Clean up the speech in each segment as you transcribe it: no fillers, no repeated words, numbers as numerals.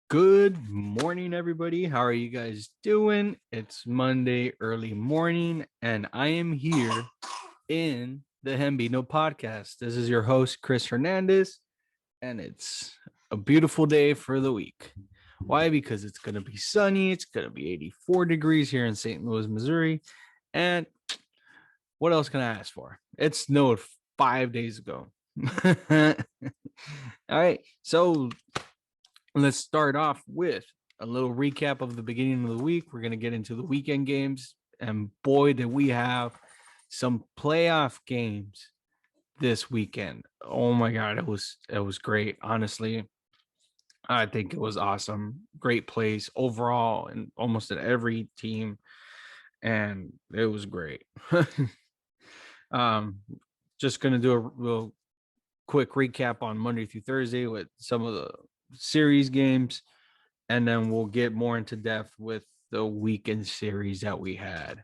Good morning, everybody. How are you guys doing? It's Monday early morning, and I am here in the Hambino Podcast. This is your host, Chris Hernandez, and it's a beautiful day for the week. Why? Because it's going to be sunny. It's going to be 84 degrees here in St. Louis, Missouri. And what else can I ask for? It snowed 5 days ago. All right. So let's start off with a little recap of the beginning of the week. We're going to get into the weekend games. And boy, did we have some playoff games this weekend. Oh my God, it was great. Honestly, I think it was awesome. Great plays overall and almost in every team. And it was great. um, just gonna do a real quick recap on Monday through Thursday with some of the series games, and then we'll get more into depth with the weekend series that we had.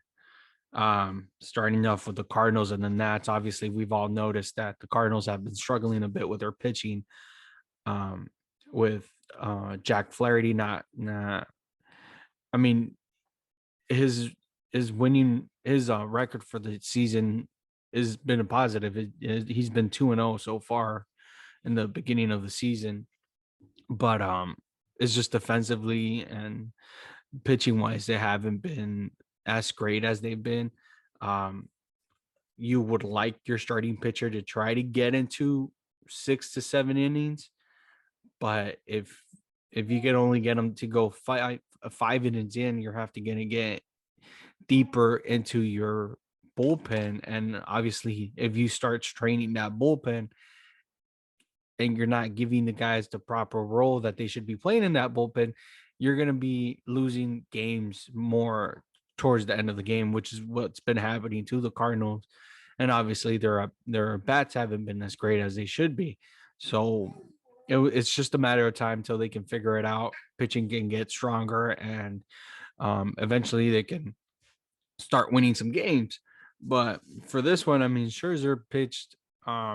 Starting off with the Cardinals and the Nats. Obviously, we've all noticed that the Cardinals have been struggling a bit with their pitching. Um, with Jack Flaherty not I mean his winning his record for the season has been a positive. He's been 2-0 so far in the beginning of the season, but it's just defensively and pitching wise, they haven't been as great as they've been. Um, you would like your starting pitcher to try to get into 6 to 7 innings, but if you can only get them to go five innings in, you have to get deeper into your bullpen. And obviously, if you start straining that bullpen and you're not giving the guys the proper role that they should be playing in that bullpen, you're going to be losing games more towards the end of the game, which is what's been happening to the Cardinals. And obviously, their bats haven't been as great as they should be. So it's just a matter of time until they can figure it out. Pitching can get stronger, and eventually they can start winning some games. But for this one, I mean, Scherzer pitched,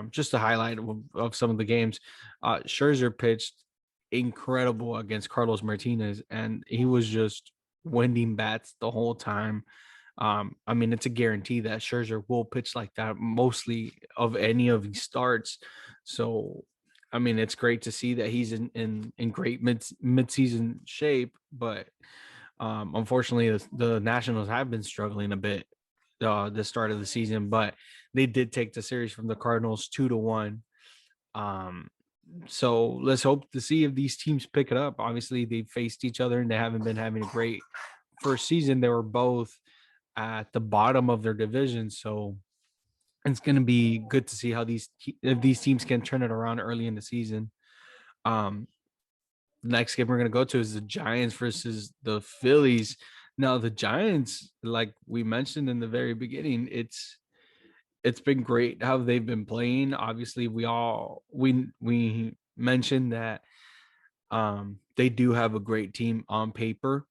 just a highlight of some of the games. Scherzer pitched incredible against Carlos Martinez, and he was just winding bats the whole time. I mean, it's a guarantee that Scherzer will pitch like that mostly of any of his starts. So, I mean, it's great to see that he's in great mid-season shape, but unfortunately, the Nationals have been struggling a bit the start of the season, but they did take the series from the Cardinals 2-1. Um, so let's hope to see if these teams pick it up. Obviously, they faced each other and they haven't been having a great first season. They were both at the bottom of their division, so it's going to be good to see how if these teams can turn it around early in the season. Um, Next game we're going to go to is the Giants versus the Phillies. Now, the Giants, like we mentioned in the very beginning, it's been great how they've been playing. Obviously, we mentioned that they do have a great team on paper,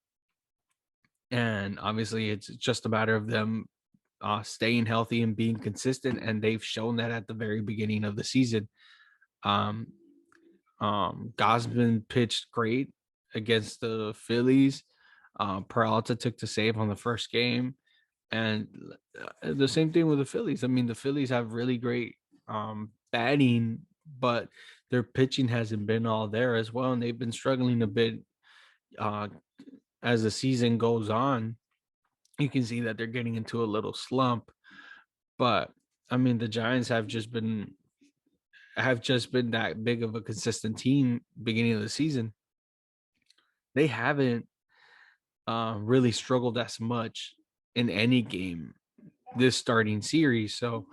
and obviously it's just a matter of them staying healthy and being consistent, and they've shown that at the very beginning of the season. Um, Gosman pitched great against the Phillies. Peralta took the save on the first game, and the same thing with the Phillies. I mean, the Phillies have really great batting, but their pitching hasn't been all there as well, and they've been struggling a bit uh, as the season goes on. You can see that they're getting into a little slump, but I mean, the Giants have just been that big of a consistent team beginning of the season. They haven't really struggled as much in any game this starting series. So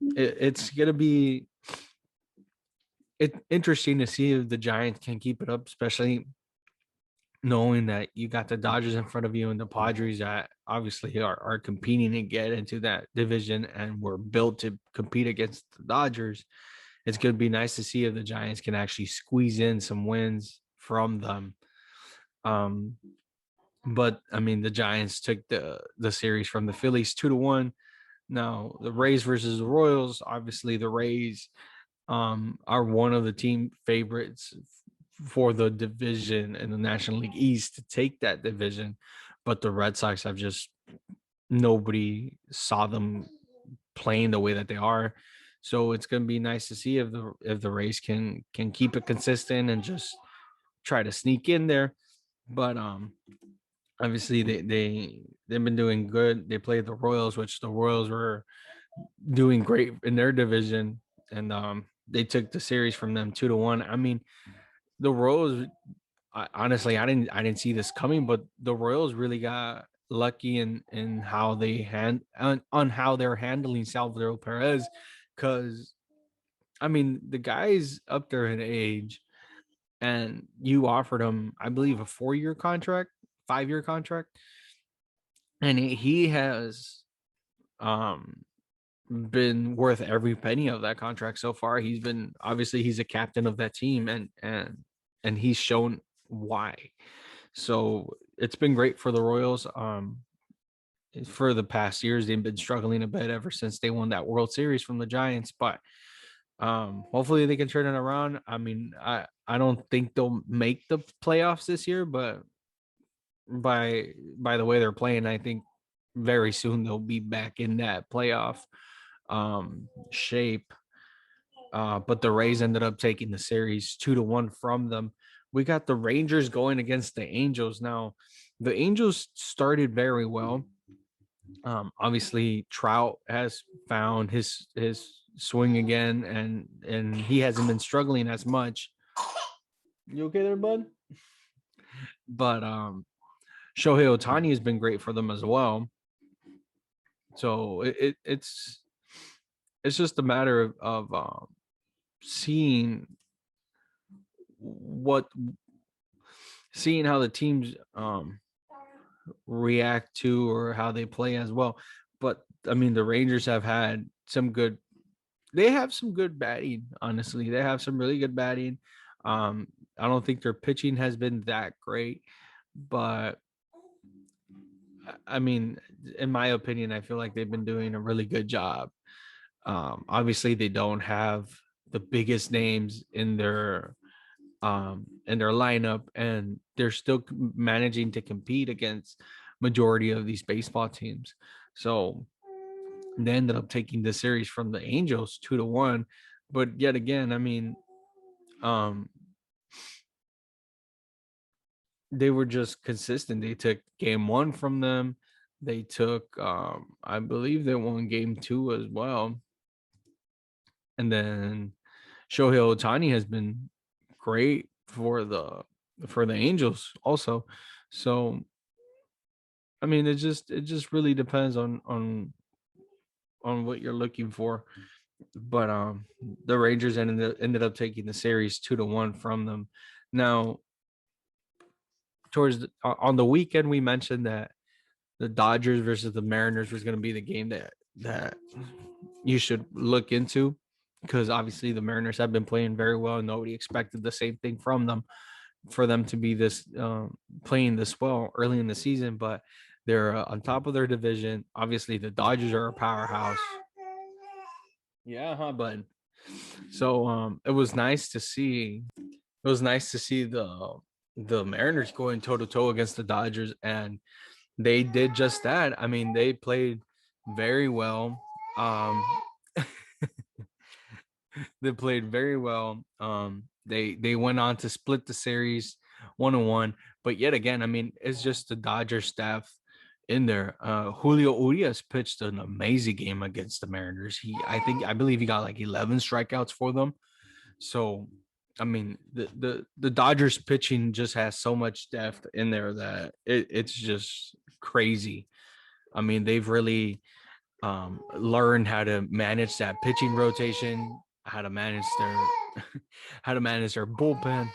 it's going to be interesting to see if the Giants can keep it up, especially knowing that you got the Dodgers in front of you and the Padres that obviously are competing to get into that division and were built to compete against the Dodgers. It's going to be nice to see if the Giants can actually squeeze in some wins from them. Um, but I mean, the Giants took the series from the Phillies 2-1. Now the Rays versus the Royals. Obviously, the Rays are one of the team favorites for the division in the National League East to take that division, but the Red Sox have just nobody saw them playing the way that they are. So it's going to be nice to see if the Rays can keep it consistent and just try to sneak in there. But obviously they've been doing good. They played the Royals, which the Royals were doing great in their division, and they took the series from them 2-1. I mean, the Royals, honestly, I didn't see this coming, but the Royals really got lucky in how they on how they're handling Salvador Perez, because I mean the guy's up there in age, and you offered him, I believe, a 4-year contract, 5-year contract, and he has um been worth every penny of that contract so far. He's been, obviously he's a captain of that team, and he's shown why. So it's been great for the Royals. For the past years, they've been struggling a bit ever since they won that World Series from the Giants, but hopefully they can turn it around. I mean, I don't think they'll make the playoffs this year, but by the way they're playing, I think very soon they'll be back in that playoff shape. But the Rays ended up taking the series 2-1 from them. We got the Rangers going against the Angels. Now, the Angels started very well. Obviously, Trout has found his swing again, and he hasn't been struggling as much. You okay there, bud? But Shohei Ohtani has been great for them as well. So it's just a matter of seeing seeing how the teams react to, or how they play as well. But I mean, the Rangers have had some good, they have some good batting. Honestly, they have some really good batting. I don't think their pitching has been that great, but I mean, in my opinion, I feel like they've been doing a really good job. Obviously they don't have the biggest names in their lineup, and they're still managing to compete against majority of these baseball teams. So they ended up taking the series from the Angels 2-1. But yet again, I mean, um, they were just consistent. They took game 1 from them. They took, I believe they won game 2 as well. And then Shohei Ohtani has been great for the Angels also. So I mean, it just really depends on what you're looking for. But the Rangers ended up taking the series 2-1 from them. Now, on the weekend, we mentioned that the Dodgers versus the Mariners was going to be the game that you should look into, because obviously the Mariners have been playing very well, and nobody expected the same thing from them, for them to be this playing this well early in the season. But they're on top of their division. Obviously, the Dodgers are a powerhouse. Yeah, huh, bud. So it was nice to see. It was nice to see the Mariners going toe to toe against the Dodgers, and they did just that. I mean, they played very well. They played very well. They went on to split the series 1-1. But yet again, I mean, it's just the Dodgers staff in there. Julio Urias pitched an amazing game against the Mariners. I believe he got like 11 strikeouts for them. So I mean, the Dodgers pitching just has so much depth in there that it's just crazy. I mean, they've really learned how to manage that pitching rotation, how to manage their how to manage their bullpen.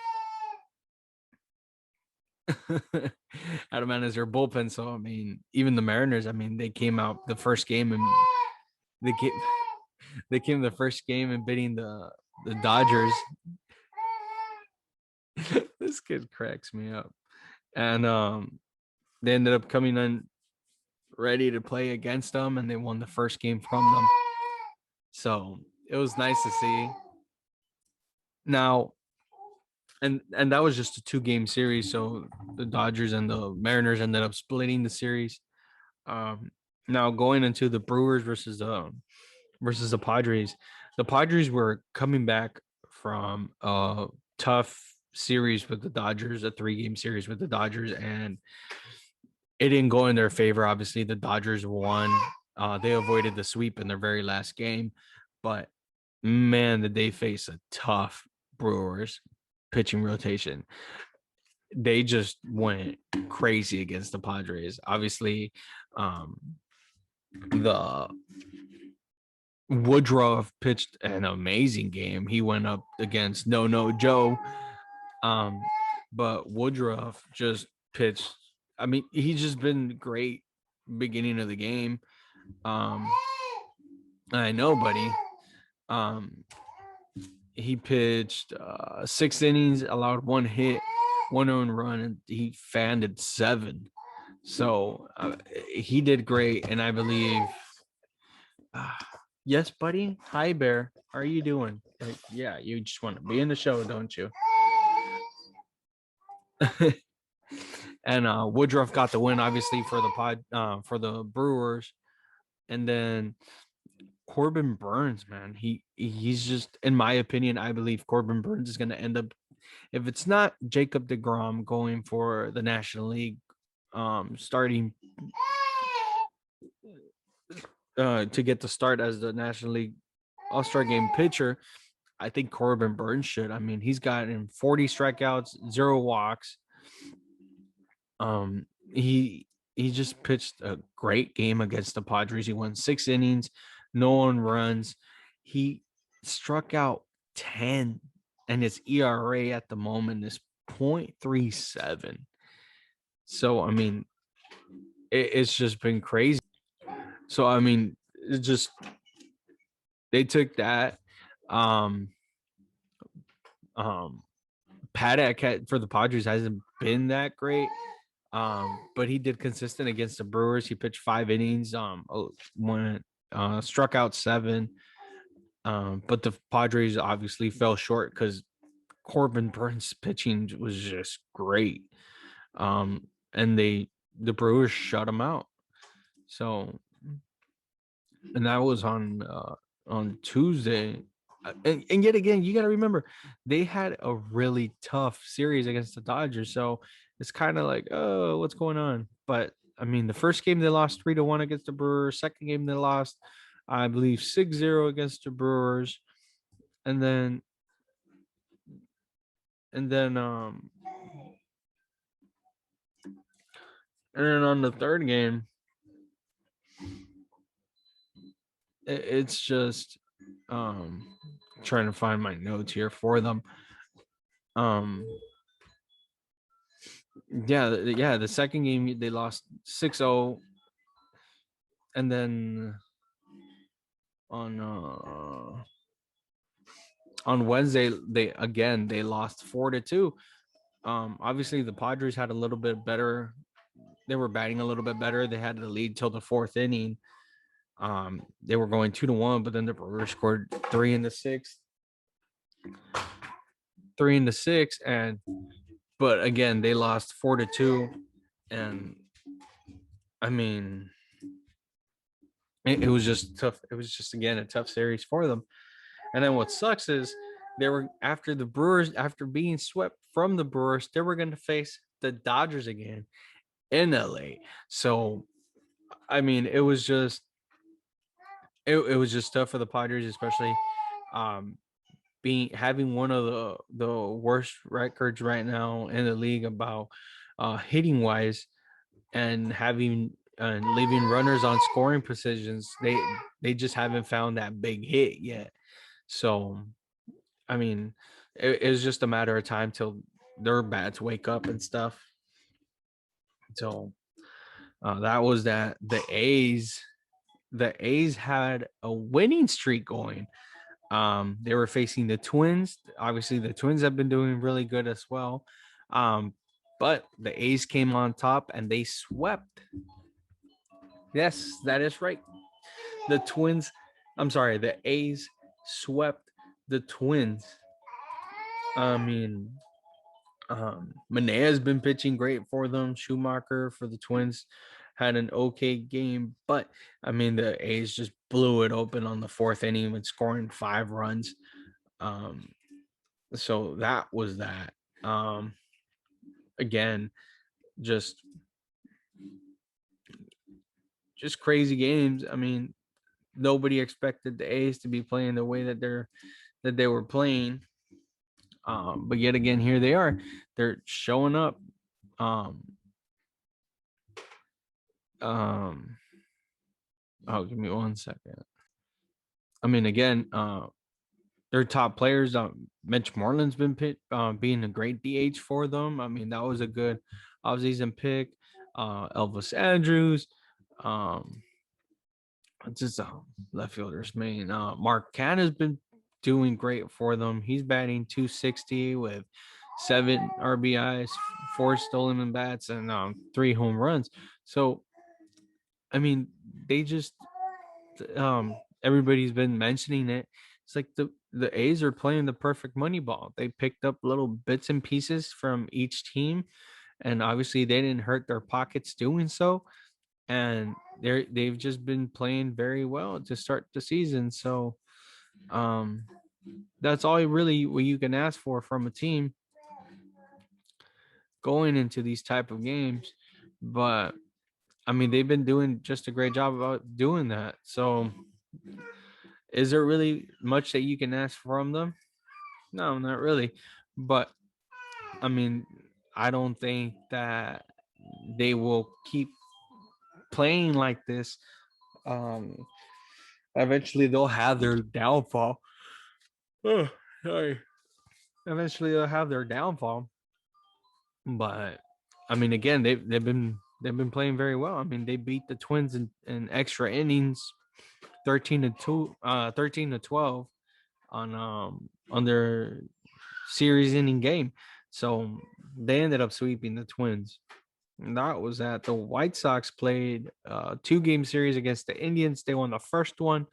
How to manage their bullpen. So I mean, even the Mariners, I mean, they came out the first game, and they came the first game and beating the Dodgers. This kid cracks me up. And they ended up coming in ready to play against them, and they won the first game from them. So it was nice to see. Now, and that was just a 2-game series. So the Dodgers and the Mariners ended up splitting the series. Um, Now going into the Brewers versus the Padres were coming back from a tough series with the Dodgers, a 3-game series with the Dodgers, and it didn't go in their favor. Obviously, the Dodgers won. They avoided the sweep in their very last game, but man, did they face a tough Brewers pitching rotation. They just went crazy against the Padres. Obviously, the Woodruff pitched an amazing game. He went up against No Joe. Um, but Woodruff just pitched. I mean, he's just been great beginning of the game. I know, buddy. He pitched 6 innings, allowed 1 hit, 1 earned run, and he fanned 7. So he did great, and I believe. Yes, buddy. Hi, Bear. How are you doing? Yeah, you just want to be in the show, don't you? And Woodruff got the win, obviously, for the Brewers, and then Corbin Burns, man, he's just, in my opinion, I believe Corbin Burns is going to end up, if it's not Jacob deGrom going for the National League, starting to get the start as the National League All-Star Game pitcher, I think Corbin Burns should. I mean, he's gotten 40 strikeouts, 0 walks. He just pitched a great game against the Padres. He won 6 innings, no one runs. He struck out 10, and his ERA at the moment is 0.37. So I mean, it's just been crazy. So I mean, it's just, they took that. Paddock for the Padres hasn't been that great. But he did consistent against the Brewers. He pitched 5 innings, struck out 7. But the Padres obviously fell short because Corbin Burns' pitching was just great. And the Brewers shut him out. So, and that was on Tuesday. And yet again, you got to remember, they had a really tough series against the Dodgers. So it's kind of like, oh, what's going on? But I mean, the first game they lost 3-1 against the Brewers. Second game they lost, I believe, 6-0 against the Brewers. And then and then on the third game, it's just trying to find my notes here for them. The second game they lost 6-0, and then on Wednesday they lost 4-2. Obviously the Padres had a little bit better. They were batting a little bit better. They had the lead till the 4th inning. They were going 2-1, but then the Brewers scored 3 in the 6th. But again, they lost 4-2, and I mean, it was just tough. It was just, again, a tough series for them. And then what sucks is they were, after being swept from the Brewers, they were going to face the Dodgers again in LA. So I mean, it was just tough for the Padres, especially having one of the worst records right now in the league about hitting wise, and having leaving runners on scoring positions. They just haven't found that big hit yet. So I mean, it was just a matter of time till their bats wake up and stuff. So that was that. The A's had a winning streak going. They were facing the Twins. Obviously, the Twins have been doing really good as well. But the A's came on top and they swept. Yes, that is right. The A's swept the Twins. I mean, Manea's been pitching great for them. Schumacher for the Twins had an okay game, but I mean the A's just blew it open on the fourth inning with scoring 5 runs. Um, so that was that. Again, just crazy games. I mean, nobody expected the A's to be playing the way that they were playing. But yet again, here they are. They're showing up. Give me 1 second. I mean, again, their top players. Mitch Moreland's been being a great DH for them. I mean, that was a good offseason pick. Elvis Andrews, just left fielders. Main Mark Cann has been doing great for them. He's batting 260 with 7 RBIs, 4 stolen bats, and 3 home runs. So, I mean, they just everybody's been mentioning it. It's like the A's are playing the perfect money ball. They picked up little bits and pieces from each team, and obviously they didn't hurt their pockets doing so. And they've just been playing very well to start the season. So that's all really what you can ask for from a team going into these type of games. But I mean, they've been doing just a great job about doing that. So is there really much that you can ask from them? No, not really. But I mean, I don't think that they will keep playing like this. Um, Eventually, they'll have their downfall. Oh, sorry. Eventually, they'll have their downfall. But I mean, again, they've been playing very well. I mean, they beat the Twins in extra innings, 13-2, 13-12 on their series inning game. So they ended up sweeping the Twins. And that was that. The White Sox played a 2-game series against the Indians. They won the first one.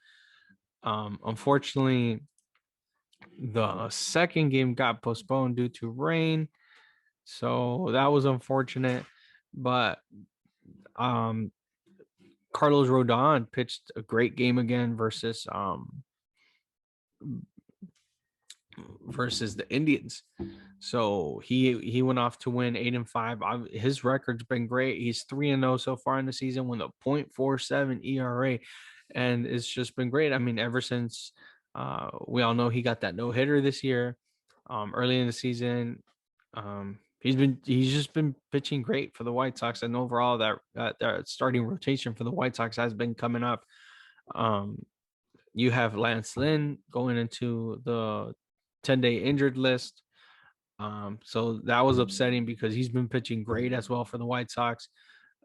Unfortunately, the second game got postponed due to rain. So that was unfortunate. But um, Carlos Rodon pitched a great game again versus the Indians. So he went off to win 8-5. His record's been great. He's 3-0 so far in the season with a .47 ERA, and it's just been great. I mean, ever since we all know he got that no hitter this year, early in the season, he's just been pitching great for the White Sox, and overall that starting rotation for the White Sox has been coming up. You have Lance Lynn going into the 10-day injured list. So that was upsetting because he's been pitching great as well for the White Sox.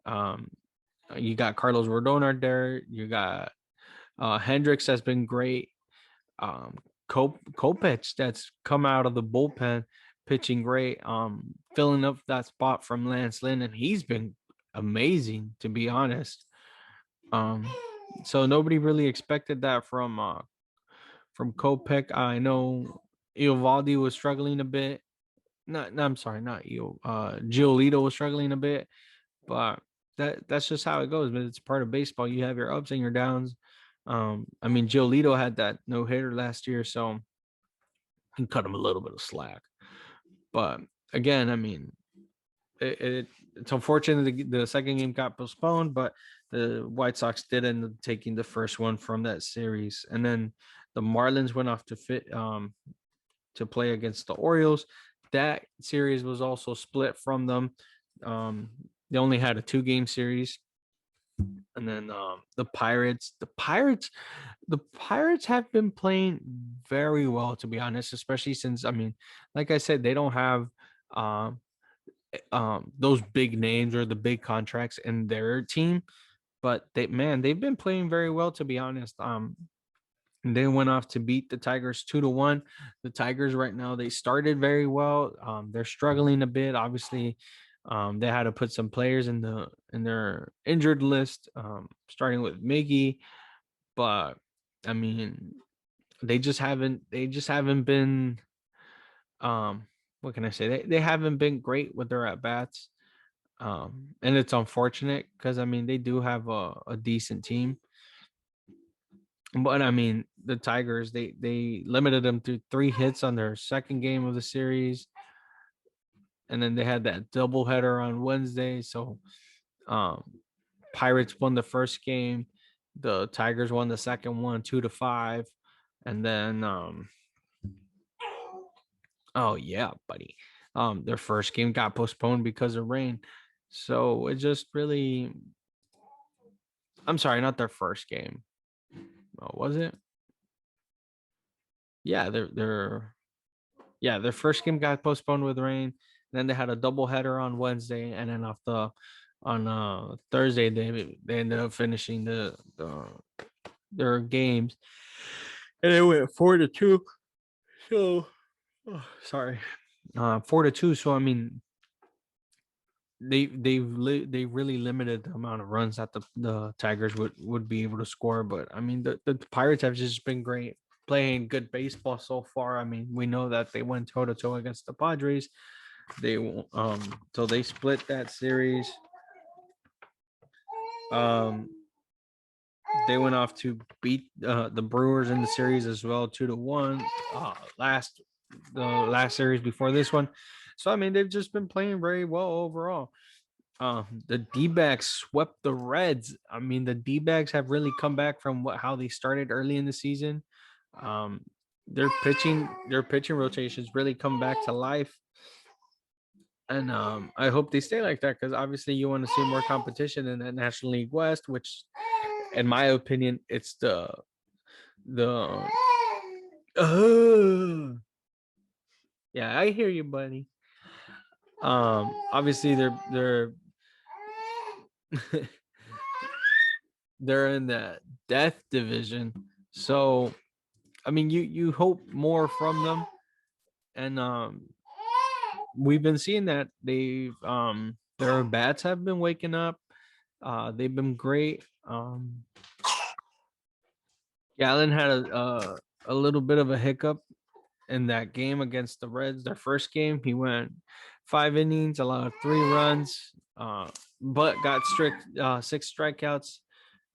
Um, you got Carlos Rodon there. You got Hendricks has been great. Kopech that's come out of the bullpen pitching great. Filling up that spot from Lance Lynn, and he's been amazing to be honest. So nobody really expected that from Kopech. I know Eovaldi was struggling a bit. No, I'm sorry, not Eo. Giolito was struggling a bit, but that's just how it goes. But it's part of baseball. You have your ups and your downs. I mean, Giolito had that no hitter last year, so you can cut him a little bit of slack. But again, I mean, it's unfortunate the second game got postponed, but the White Sox did end up taking the first one from that series, and then the Marlins went off to play against the Orioles. That series was also split from them. They only had a 2-game series, and then the Pirates have been playing very well, to be honest. Especially since, I mean, like I said, they don't have those big names or the big contracts in their team, but they've been playing very well, to be honest. They went off to beat the Tigers 2-1. The Tigers right now, they started very well. They're struggling a bit. Obviously, they had to put some players in their injured list, starting with Miggy. But I mean, they just haven't been what can I say? They haven't been great with their at bats. And it's unfortunate because I mean they do have a decent team. But I mean the Tigers, they limited them to 3 hits on their second game of the series. And then they had that doubleheader on Wednesday. So um Pirates won the first game. The Tigers won the second one 2-5. And then oh yeah, buddy. Their first game got postponed because of rain. So it just really, I'm sorry, not their first game. Oh, was it? Yeah, their first game got postponed with rain. Then they had a doubleheader on Wednesday, and then on Thursday they ended up finishing their games, and they went 4-2. So, oh, sorry, 4-2. So I mean, they really limited the amount of runs that the Tigers would be able to score. But I mean, the Pirates have just been great, playing good baseball so far. I mean, we know that they went toe to toe against the Padres. They so they split that series. Um, they went off to beat the Brewers in the series as well, 2-1. The last series before this one. So I mean, they've just been playing very well overall. The D-backs swept the Reds. I mean, the D-backs have really come back from how they started early in the season. Um, their pitching rotations really come back to life. And I hope they stay like that because obviously you want to see more competition in that National League West, which, in my opinion, it's the. Yeah, I hear you, buddy. Obviously they're in the death division, so I mean you hope more from them, and we've been seeing that their bats have been waking up. They've been great. Gallon had a little bit of a hiccup in that game against the Reds. Their first game, he went 5 innings, allowed 3 runs, but got 6 strikeouts.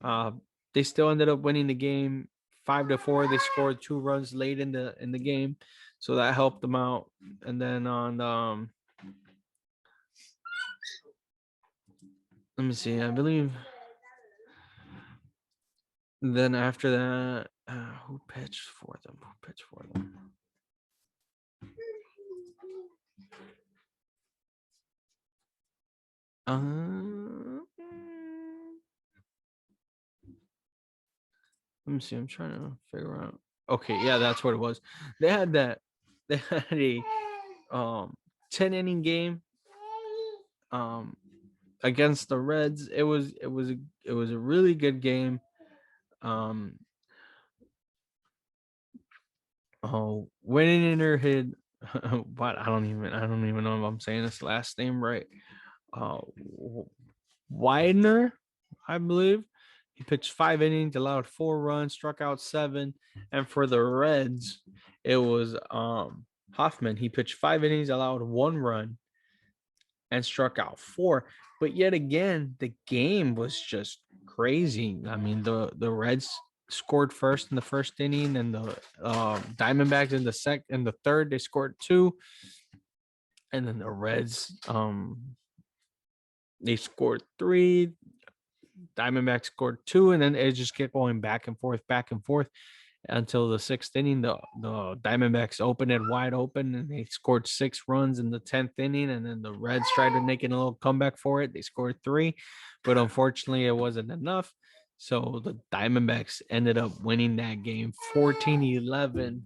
Uh, they still ended up winning the game 5-4. They scored 2 runs late in the game, so that helped them out. And then on let me see, I believe. Then after that, who pitched for them? Let me see. I'm trying to figure out. Okay, yeah, that's what it was. They had that. They had a 10 inning game um against the Reds. It was a really good game. Um Winning inner hit but I don't even know if I'm saying this last name right. Uh Widener, I believe. He pitched 5 innings, allowed 4 runs, struck out 7. And for the Reds, it was Hoffman. He pitched 5 innings, allowed 1 run, and struck out 4. But yet again, the game was just crazy. I mean, the Reds scored first in the first inning, and the Diamondbacks in the third they scored 2, and then the Reds they scored 3. Diamondbacks scored 2, and then it just kept going back and forth until the 6th inning. The Diamondbacks opened it wide open, and they scored 6 runs in the 10th inning. And then the Reds tried to make a little comeback for it. They scored 3, but unfortunately, it wasn't enough. So the Diamondbacks ended up winning that game 14-11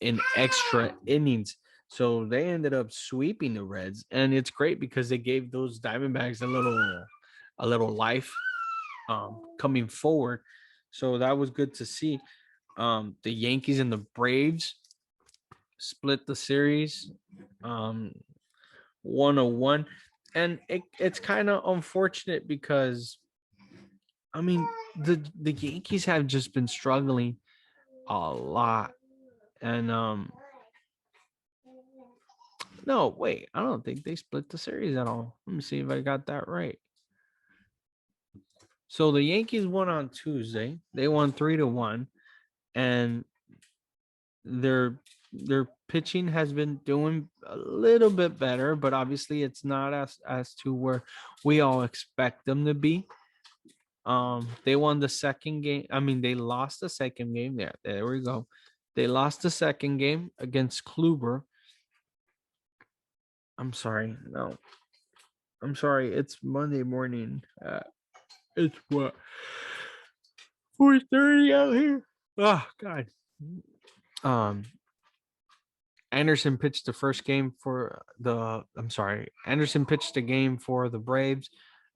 in extra innings. So they ended up sweeping the Reds, and it's great because they gave those Diamondbacks a little life coming forward. So that was good to see. The Yankees and the Braves split the series 101. And it's kind of unfortunate because I mean the Yankees have just been struggling a lot. And No, wait. I don't think they split the series at all. Let me see if I got that right. So the Yankees won on Tuesday. They won 3-1, and their pitching has been doing a little bit better, but obviously it's not as to where we all expect them to be. They won the second game. I mean, they lost the second game. There we go. They lost the second game against Kluber. I'm sorry. No, I'm sorry. It's Monday morning. It's what 4:30 out here. Oh God. Um, Anderson pitched the first game for the. I'm sorry. Anderson pitched the game for the Braves.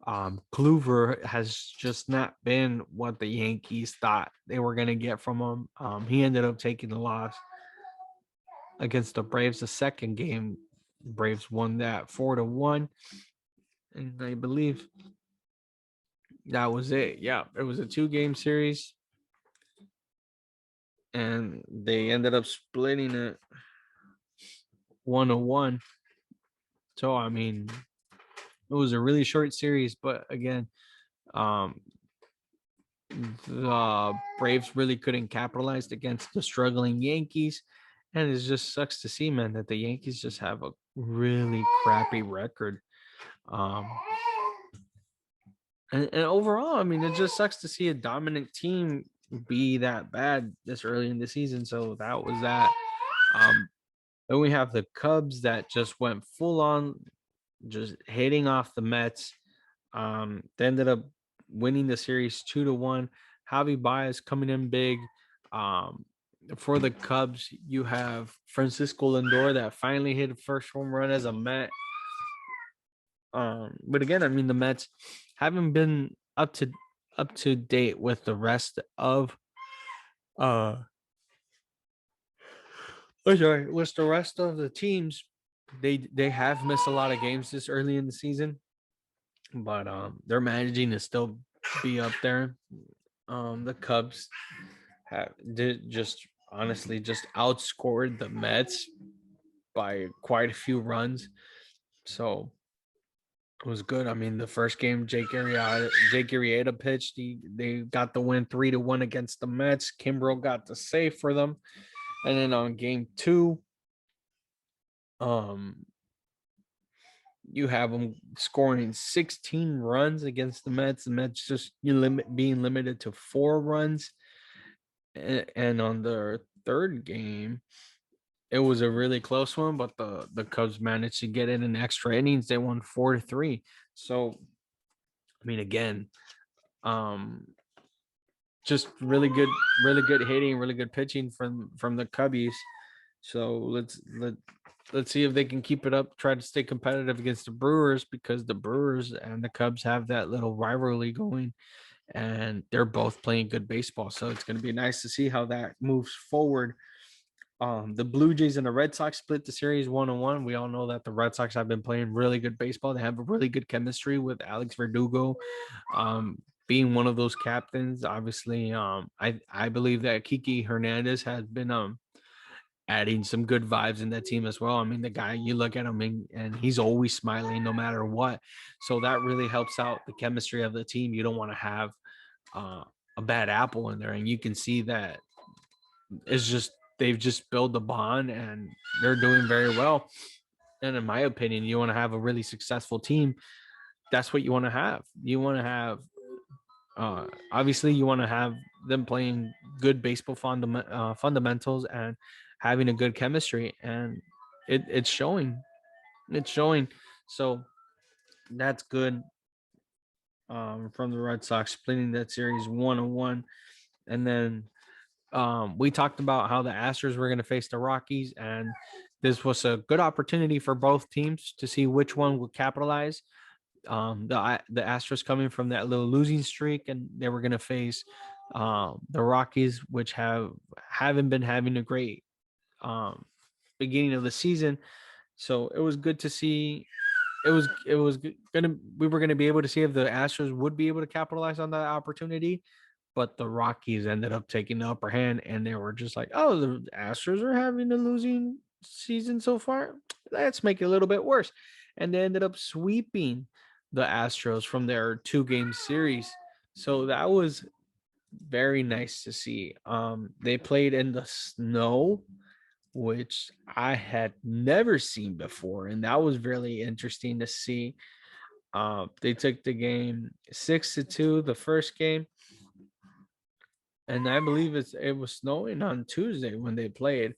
Kluver has just not been what the Yankees thought they were going to get from him. He ended up taking the loss against the Braves. The second game, Braves won that 4-1, and I believe that was it. Yeah, it was a 2-game series, and they ended up splitting it 1-1. So I mean, it was a really short series, but again, um, the Braves really couldn't capitalize against the struggling Yankees. And it just sucks to see, man, that the Yankees just have a really crappy record. Um, and overall, I mean, it just sucks to see a dominant team be that bad this early in the season. So that was that. Then we have the Cubs that just went full on, just hitting off the Mets. They ended up winning the series 2-1. Javi Baez coming in big. Um, for the Cubs, you have Francisco Lindor that finally hit a first home run as a Met. But again, I mean, the Mets haven't been up to date with the rest of with the rest of the teams. They have missed a lot of games this early in the season, but they're managing to still be up there. The Cubs did just honestly just outscored the Mets by quite a few runs. So it was good. I mean, the first game, Jake Arrieta pitched. They got the win 3-1 against the Mets. Kimbrel got the save for them. And then on game 2, you have them scoring 16 runs against the Mets. The Mets just being limited to 4 runs. And on the third game, it was a really close one, but the Cubs managed to get it in extra innings. They won 4-3. So, I mean, again, just really good hitting, really good pitching from the Cubbies. So let's see if they can keep it up. Try to stay competitive against the Brewers, because the Brewers and the Cubs have that little rivalry going, and they're both playing good baseball. So it's going to be nice to see how that moves forward. The Blue Jays and the Red Sox split the series 1-1. We all know that the Red Sox have been playing really good baseball. They have a really good chemistry with Alex Verdugo, being one of those captains. Obviously, I believe that Kiki Hernandez has been adding some good vibes in that team as well. I mean, the guy, you look at him and he's always smiling no matter what. So that really helps out the chemistry of the team. You don't want to have a bad apple in there, and you can see that it's just they've just built the bond and they're doing very well. And in my opinion, you want to have a really successful team. That's what you want to have. You want to have obviously you want to have them playing good baseball fundamentals and having a good chemistry, and it's showing. It's showing. So that's good. From the Red Sox splitting that series 1-1. And then we talked about how the Astros were going to face the Rockies, and this was a good opportunity for both teams to see which one would capitalize. The Astros coming from that little losing streak, and they were going to face the Rockies, which haven't been having a great beginning of the season. So it was good to see. We were gonna be able to see if the Astros would be able to capitalize on that opportunity, but the Rockies ended up taking the upper hand, and they were just like, "Oh, the Astros are having a losing season so far. Let's make it a little bit worse. And they ended up sweeping the Astros from their 2-game series. So that was very nice to see. They played in the snow, which I had never seen before, and that was really interesting to see. They took the game 6-2 the first game, and I believe it was snowing on Tuesday when they played.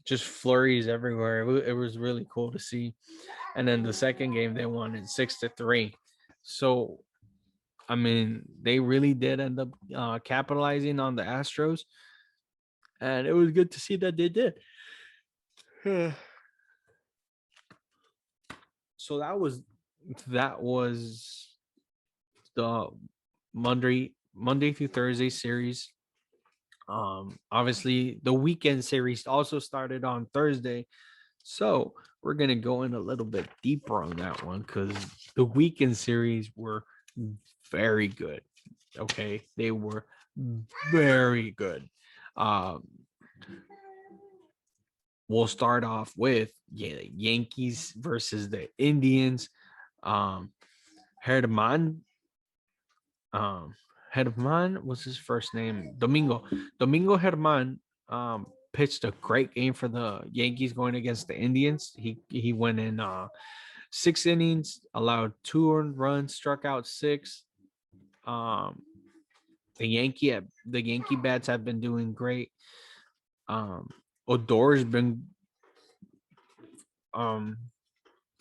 Just flurries everywhere. It was really cool to see. And then the second game they won it 6-3. So I mean, they really did end up capitalizing on the Astros, and it was good to see that they did. So that was the Monday through Thursday series. Obviously the weekend series also started on Thursday. So we're gonna go in a little bit deeper on that one because the weekend series were very good. Okay, they were very good. Um, we'll start off with Yankees versus the Indians. Um, Herman, um, Herman was his first name. Domingo Herman pitched a great game for the Yankees going against the Indians. He went in 6 innings, allowed 2 earned runs, struck out 6. Um, the Yankee bats have been doing great. Um, Odor's been um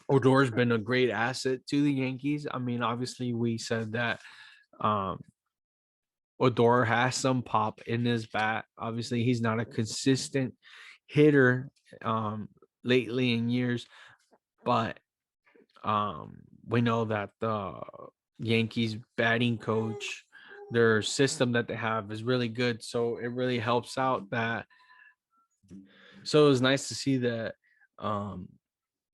Odor's been a great asset to the Yankees. I mean, obviously we said that um Odor has some pop in his bat. Obviously, he's not a consistent hitter lately in years, but we know that the Yankees batting coach, their system that they have is really good. So it really helps out that. So it was nice to see that um,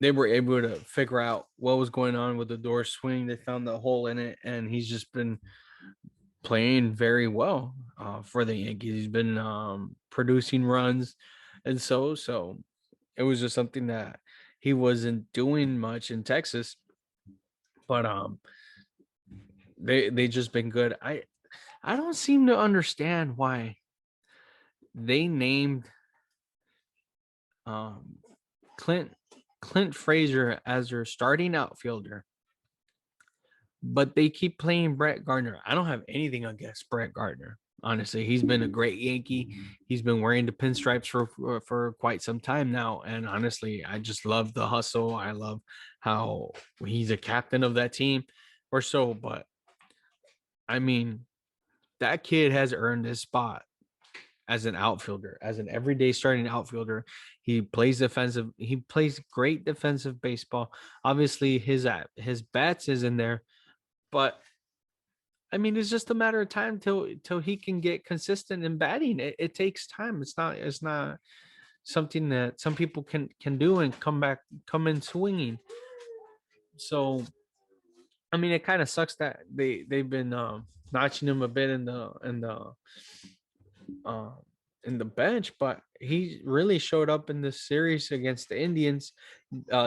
they were able to figure out what was going on with the door swing. They found the hole in it, and he's just been playing very well for the Yankees. He's been producing runs, and so it was just something that he wasn't doing much in Texas, but they just been good. I don't seem to understand why they named um Clint Clint Frazier as their starting outfielder, but they keep playing Brett Gardner. I don't have anything against Brett Gardner. Honestly, he's been a great Yankee. He's been wearing the pinstripes for quite some time now, and honestly, I just love the hustle. I love how he's a captain of that team, or so. But I mean, that kid has earned his spot as an outfielder, as an everyday starting outfielder. He plays defensive. He plays great defensive baseball. Obviously, his bats is in there, but I mean, it's just a matter of time till he can get consistent in batting. It takes time. It's not something that some people can do and come in swinging. So I mean, it kind of sucks that they've been notching him a bit uh, in the bench, but he really showed up in this series against the Indians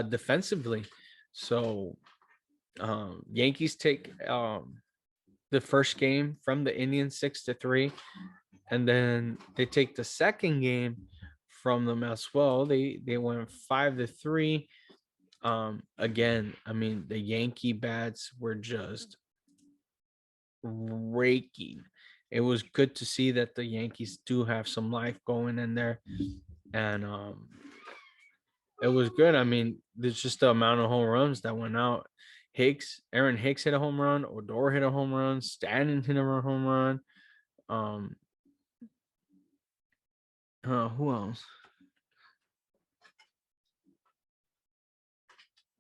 defensively. So Yankees take the first game from the Indians 6-3, and then they take the second game from them as well. They went 5-3. Again, I mean, the Yankee bats were just raking. It was good to see that the Yankees do have some life going in there, and it was good. I mean, there's just the amount of home runs that went out. Aaron Hicks hit a home run. Odor hit a home run. Stanton hit a home run. Um, who else?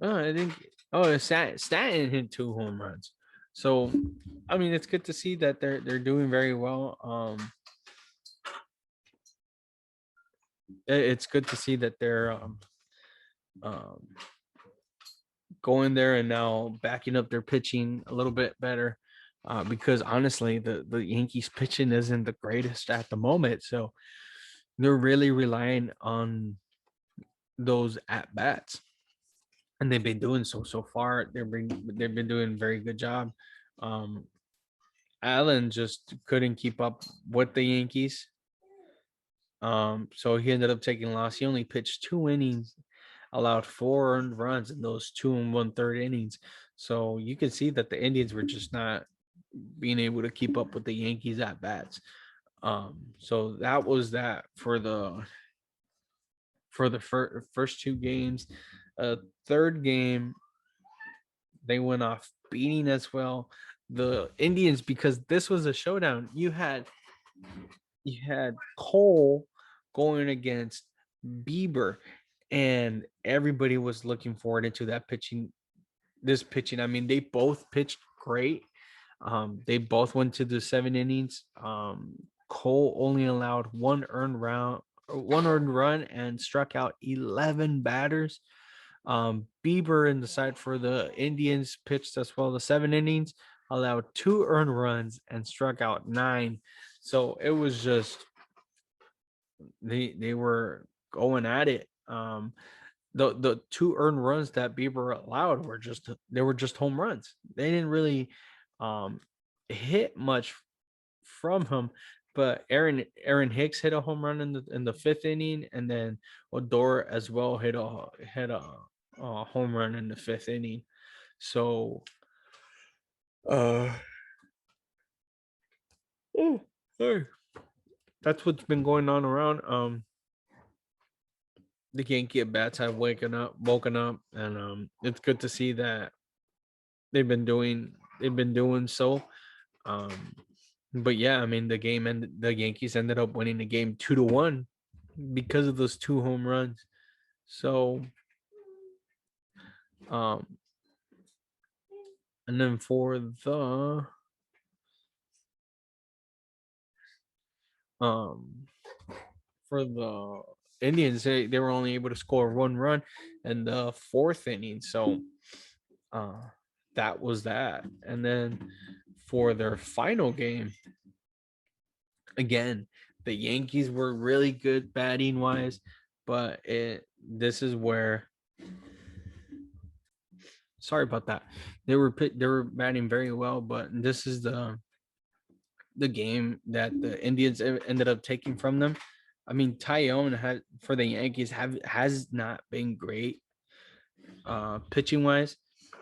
I think. Oh, Stanton hit 2 home runs. So, I mean, it's good to see that they're doing very well. It's good to see that they're um, going there and now backing up their pitching a little bit better. Because honestly, the Yankees pitching isn't the greatest at the moment, so they're really relying on those at bats, and they've been doing so far. They've been doing a very good job. Um, Allen just couldn't keep up with the Yankees. So he ended up taking a loss. He only pitched 2 innings, allowed 4 earned runs in those 2 and 1/3 innings. So you could see that the Indians were just not being able to keep up with the Yankees at bats. So that was that for the first 2 games. Third game, they went off beating as well. The Indians, because this was a showdown. You had Cole going against Bieber, and everybody was looking forward into that pitching. This pitching, I mean, they both pitched great. They both went to the 7 innings. Cole only allowed one earned run, and struck out 11 batters. Bieber in the side for the Indians pitched as well the 7 innings, allowed 2 earned runs, and struck out 9. So it was just they were going at it. The 2 earned runs that Bieber allowed were just home runs. They didn't really hit much from him, but Aaron Hicks hit a home run in the 5th inning, and then Odor as well hit a home run in the 5th inning. So sorry. That's what's been going on around. The Yankee at bats have woken up, and it's good to see that they've been doing so. Um, but yeah, I mean the Yankees ended up winning the game 2-1 because of those 2 home runs. So, um, and then um for the Indians, they were only able to score 1 run in the 4th inning. So uh that was that. And then for their final game, again, the Yankees were really good batting wise, but this is where, sorry about that. They were batting very well, but this is the game that the Indians ended up taking from them. I mean, Tyone had for the Yankees has not been great pitching wise.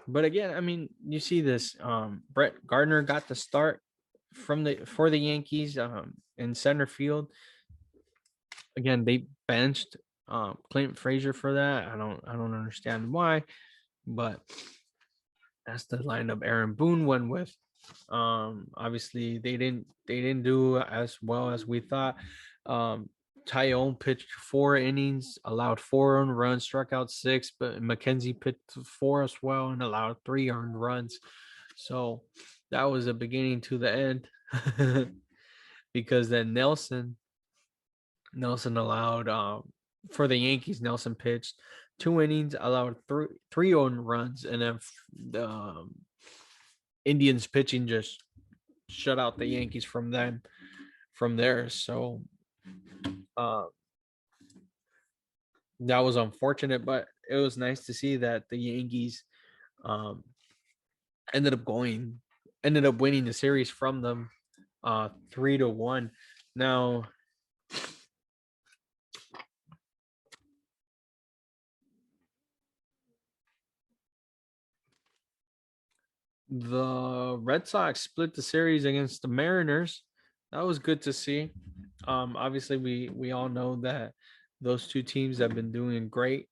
But again, I mean, you see this. Brett Gardner got the start for the Yankees in center field. Again, they benched Clinton Frazier for that. I don't understand why, but that's the lineup Aaron Boone went with. Obviously they didn't do as well as we thought. Tyone pitched 4 innings, allowed 4 earned runs, struck out 6, but McKenzie pitched 4 as well and allowed 3 earned runs. So that was the beginning to the end. Because then Nelson allowed for the Yankees. Nelson pitched 2 innings, allowed three earned runs, and then the Indians pitching just shut out the Yankees from there. So uh, that was unfortunate, but it was nice to see that the Yankees um, ended up winning the series from them 3-1. Now the Red Sox split the series against the Mariners. That was good to see. Obviously, we all know that those two teams have been doing great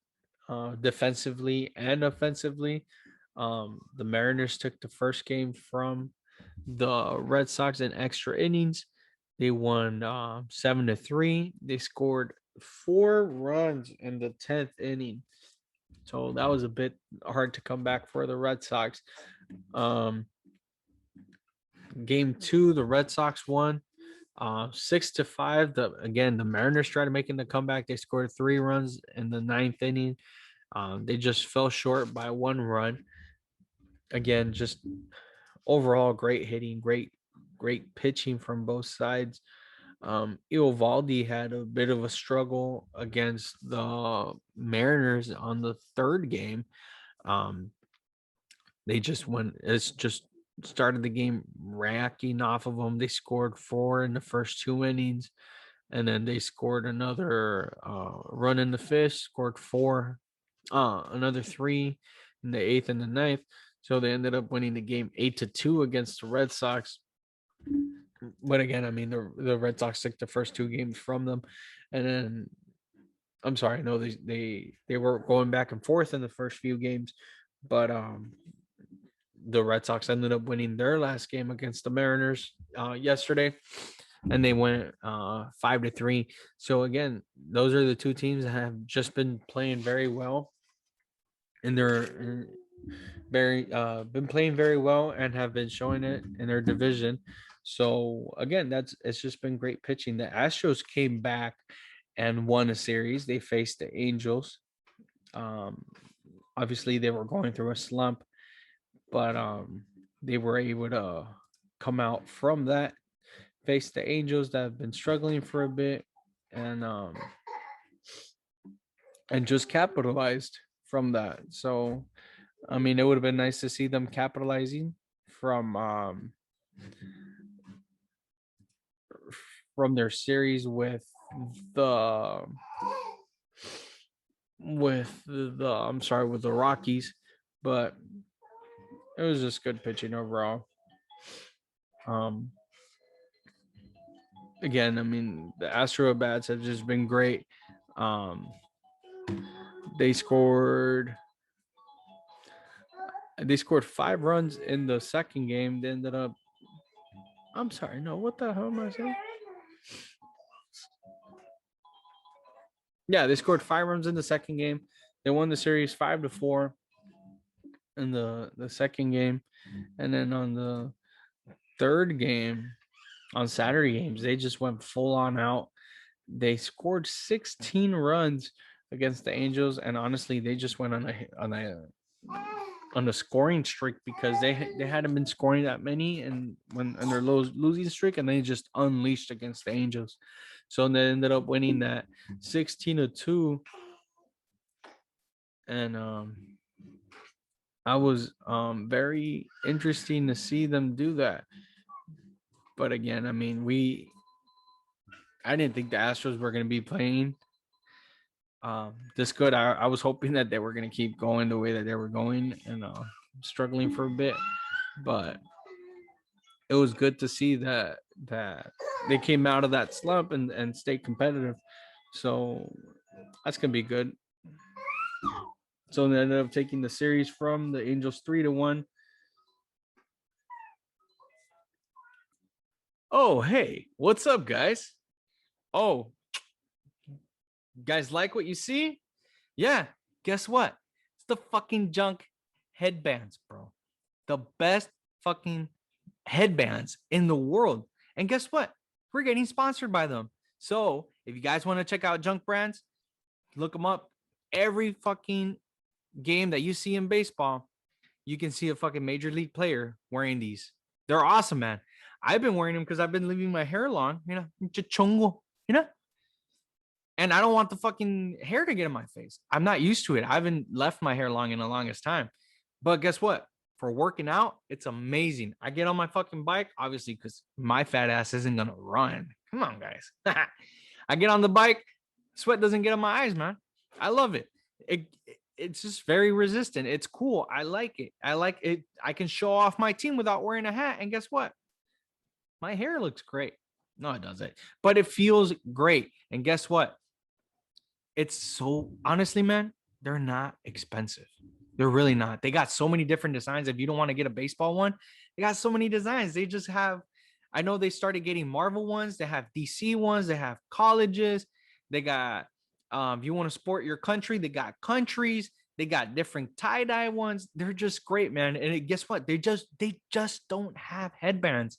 defensively and offensively. The Mariners took the first game from the Red Sox in extra innings. They won 7-3. They scored 4 runs in the 10th inning. So that was a bit hard to come back for the Red Sox. Game 2, the Red Sox won 6-5. The Mariners tried making the comeback. They scored 3 runs in the 9th inning. They just fell short by 1 run. Again, just overall great hitting, great pitching from both sides. Eovaldi had a bit of a struggle against the Mariners on the third game. They just started the game racking off of them. They scored 4 in the first 2 innings, and then they scored another run in the fifth, scored 4, another 3 in the 8th and the ninth. So they ended up winning the game 8-2 against the Red Sox. But again, I mean, the Red Sox took the first 2 games from them, and then I'm sorry, no, they were going back and forth in the first few games, but the Red Sox ended up winning their last game against the Mariners yesterday, and they went 5-3. So again, those are the 2 teams that have just been playing very well, and they're been playing very well and have been showing it in their division. So again, it's just been great pitching. The Astros came back and won a series. They faced the Angels. Obviously they were going through a slump, but they were able to come out from that, face the Angels that have been struggling for a bit, and just capitalized from that. So I mean, it would have been nice to see them capitalizing from their series with the Rockies, but it was just good pitching overall. Again, I mean, the Astro bats have just been great. They scored 5 runs in the second game. They ended up, I'm sorry, no, what the hell am I saying? Yeah, they scored 5 runs in the second game. They won the series 5-4 in the second game. And then on the third game, on Saturday games, they just went full on out. They scored 16 runs against the Angels, and honestly, they just went on a scoring streak because they hadn't been scoring that many and when on their losing streak, and they just unleashed against the Angels. So they ended up winning that 16-2. And I was very interesting to see them do that. But again, I mean, I didn't think the Astros were going to be playing this good. I was hoping that they were going to keep going the way that they were going and struggling for a bit, but it was good to see that they came out of that slump and stayed competitive. So that's going to be good. So they ended up taking the series from the Angels 3-1. Oh, hey, what's up, guys? Oh, guys, like what you see? Yeah, guess what? It's the fucking junk headbands, bro. The best fucking headbands in the world. And guess what? We're getting sponsored by them. So if you guys want to check out junk brands, look them up. Every fucking game that you see in baseball, you can see a fucking major league player wearing these. They're awesome, man. I've been wearing them because I've been leaving my hair long, chongo, and I don't want the fucking hair to get in my face. I'm not used to it. I haven't left my hair long in the longest time. But guess what? For working out, it's amazing. I get on my fucking bike, obviously, because my fat ass isn't going to run. Come on, guys. I get on the bike, sweat doesn't get on my eyes, man. I love it. It's just very resistant. It's cool. I like it. I can show off my team without wearing a hat. And guess what? My hair looks great. No, it doesn't. But it feels great. And guess what? It's so, honestly, man, they're not expensive. They're really not. They got so many different designs. If you don't want to get a baseball one, they got so many designs. They just have, I know they started getting Marvel ones. They have DC ones. They have colleges. They got, if you want to sport your country, they got countries. They got different tie-dye ones. They're just great, man. And guess what? They just don't have headbands.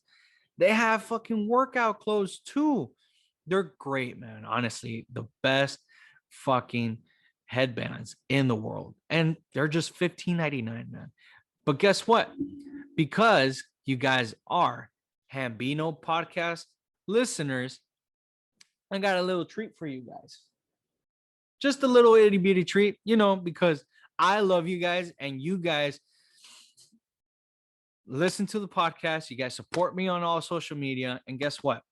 They have fucking workout clothes too. They're great, man. Honestly, the best fucking headbands in the world. And they're just $15.99, man. But guess what? Because you guys are Hambino Podcast listeners, I got a little treat for you guys. Just a little itty bitty treat, because I love you guys and you guys listen to the podcast. You guys support me on all social media. And guess what?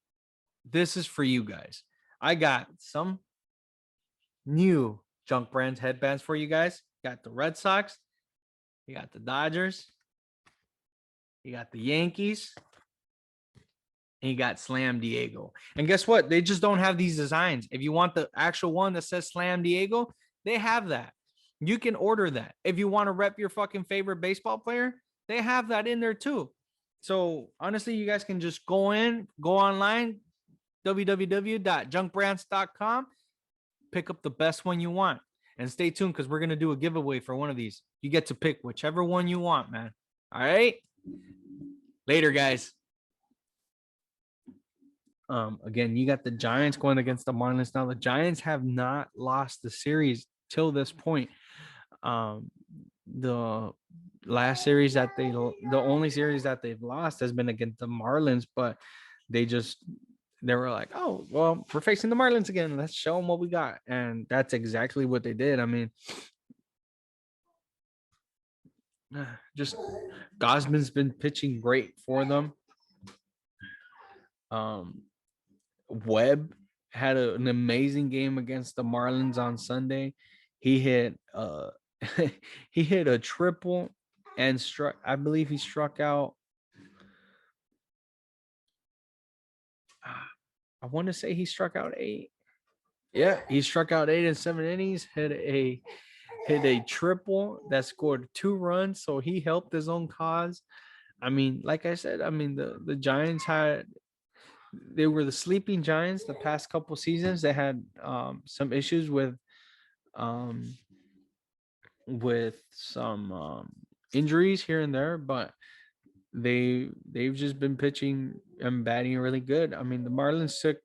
This is for you guys. I got some new Junk Brands headbands for you guys. Got the Red Sox. You got the Dodgers. You got the Yankees. And you got Slam Diego. And guess what? They just don't have these designs. If you want the actual one that says Slam Diego, they have that. You can order that. If you want to rep your fucking favorite baseball player, they have that in there too. So honestly, you guys can just go online, www.junkbrands.com, pick up the best one you want. And stay tuned because we're going to do a giveaway for one of these. You get to pick whichever one you want, man. All right? Later, guys. Again, you got the Giants going against the Marlins. Now, the Giants have not lost the series till this point. The last series the only series that they've lost has been against the Marlins, but they were like, oh, well, we're facing the Marlins again. Let's show them what we got. And that's exactly what they did. I mean, just Gosman's been pitching great for them. Webb had an amazing game against the Marlins on Sunday. He hit he hit a triple and I believe he struck out. I want to say he struck out 8. Yeah, he struck out 8 in 7 innings, hit a triple that scored 2 runs, so he helped his own cause. I mean, like I said, the Giants they were the sleeping Giants the past couple seasons. They had some issues with some injuries here and there, but they've just been pitching and batting really good. I mean, the Marlins took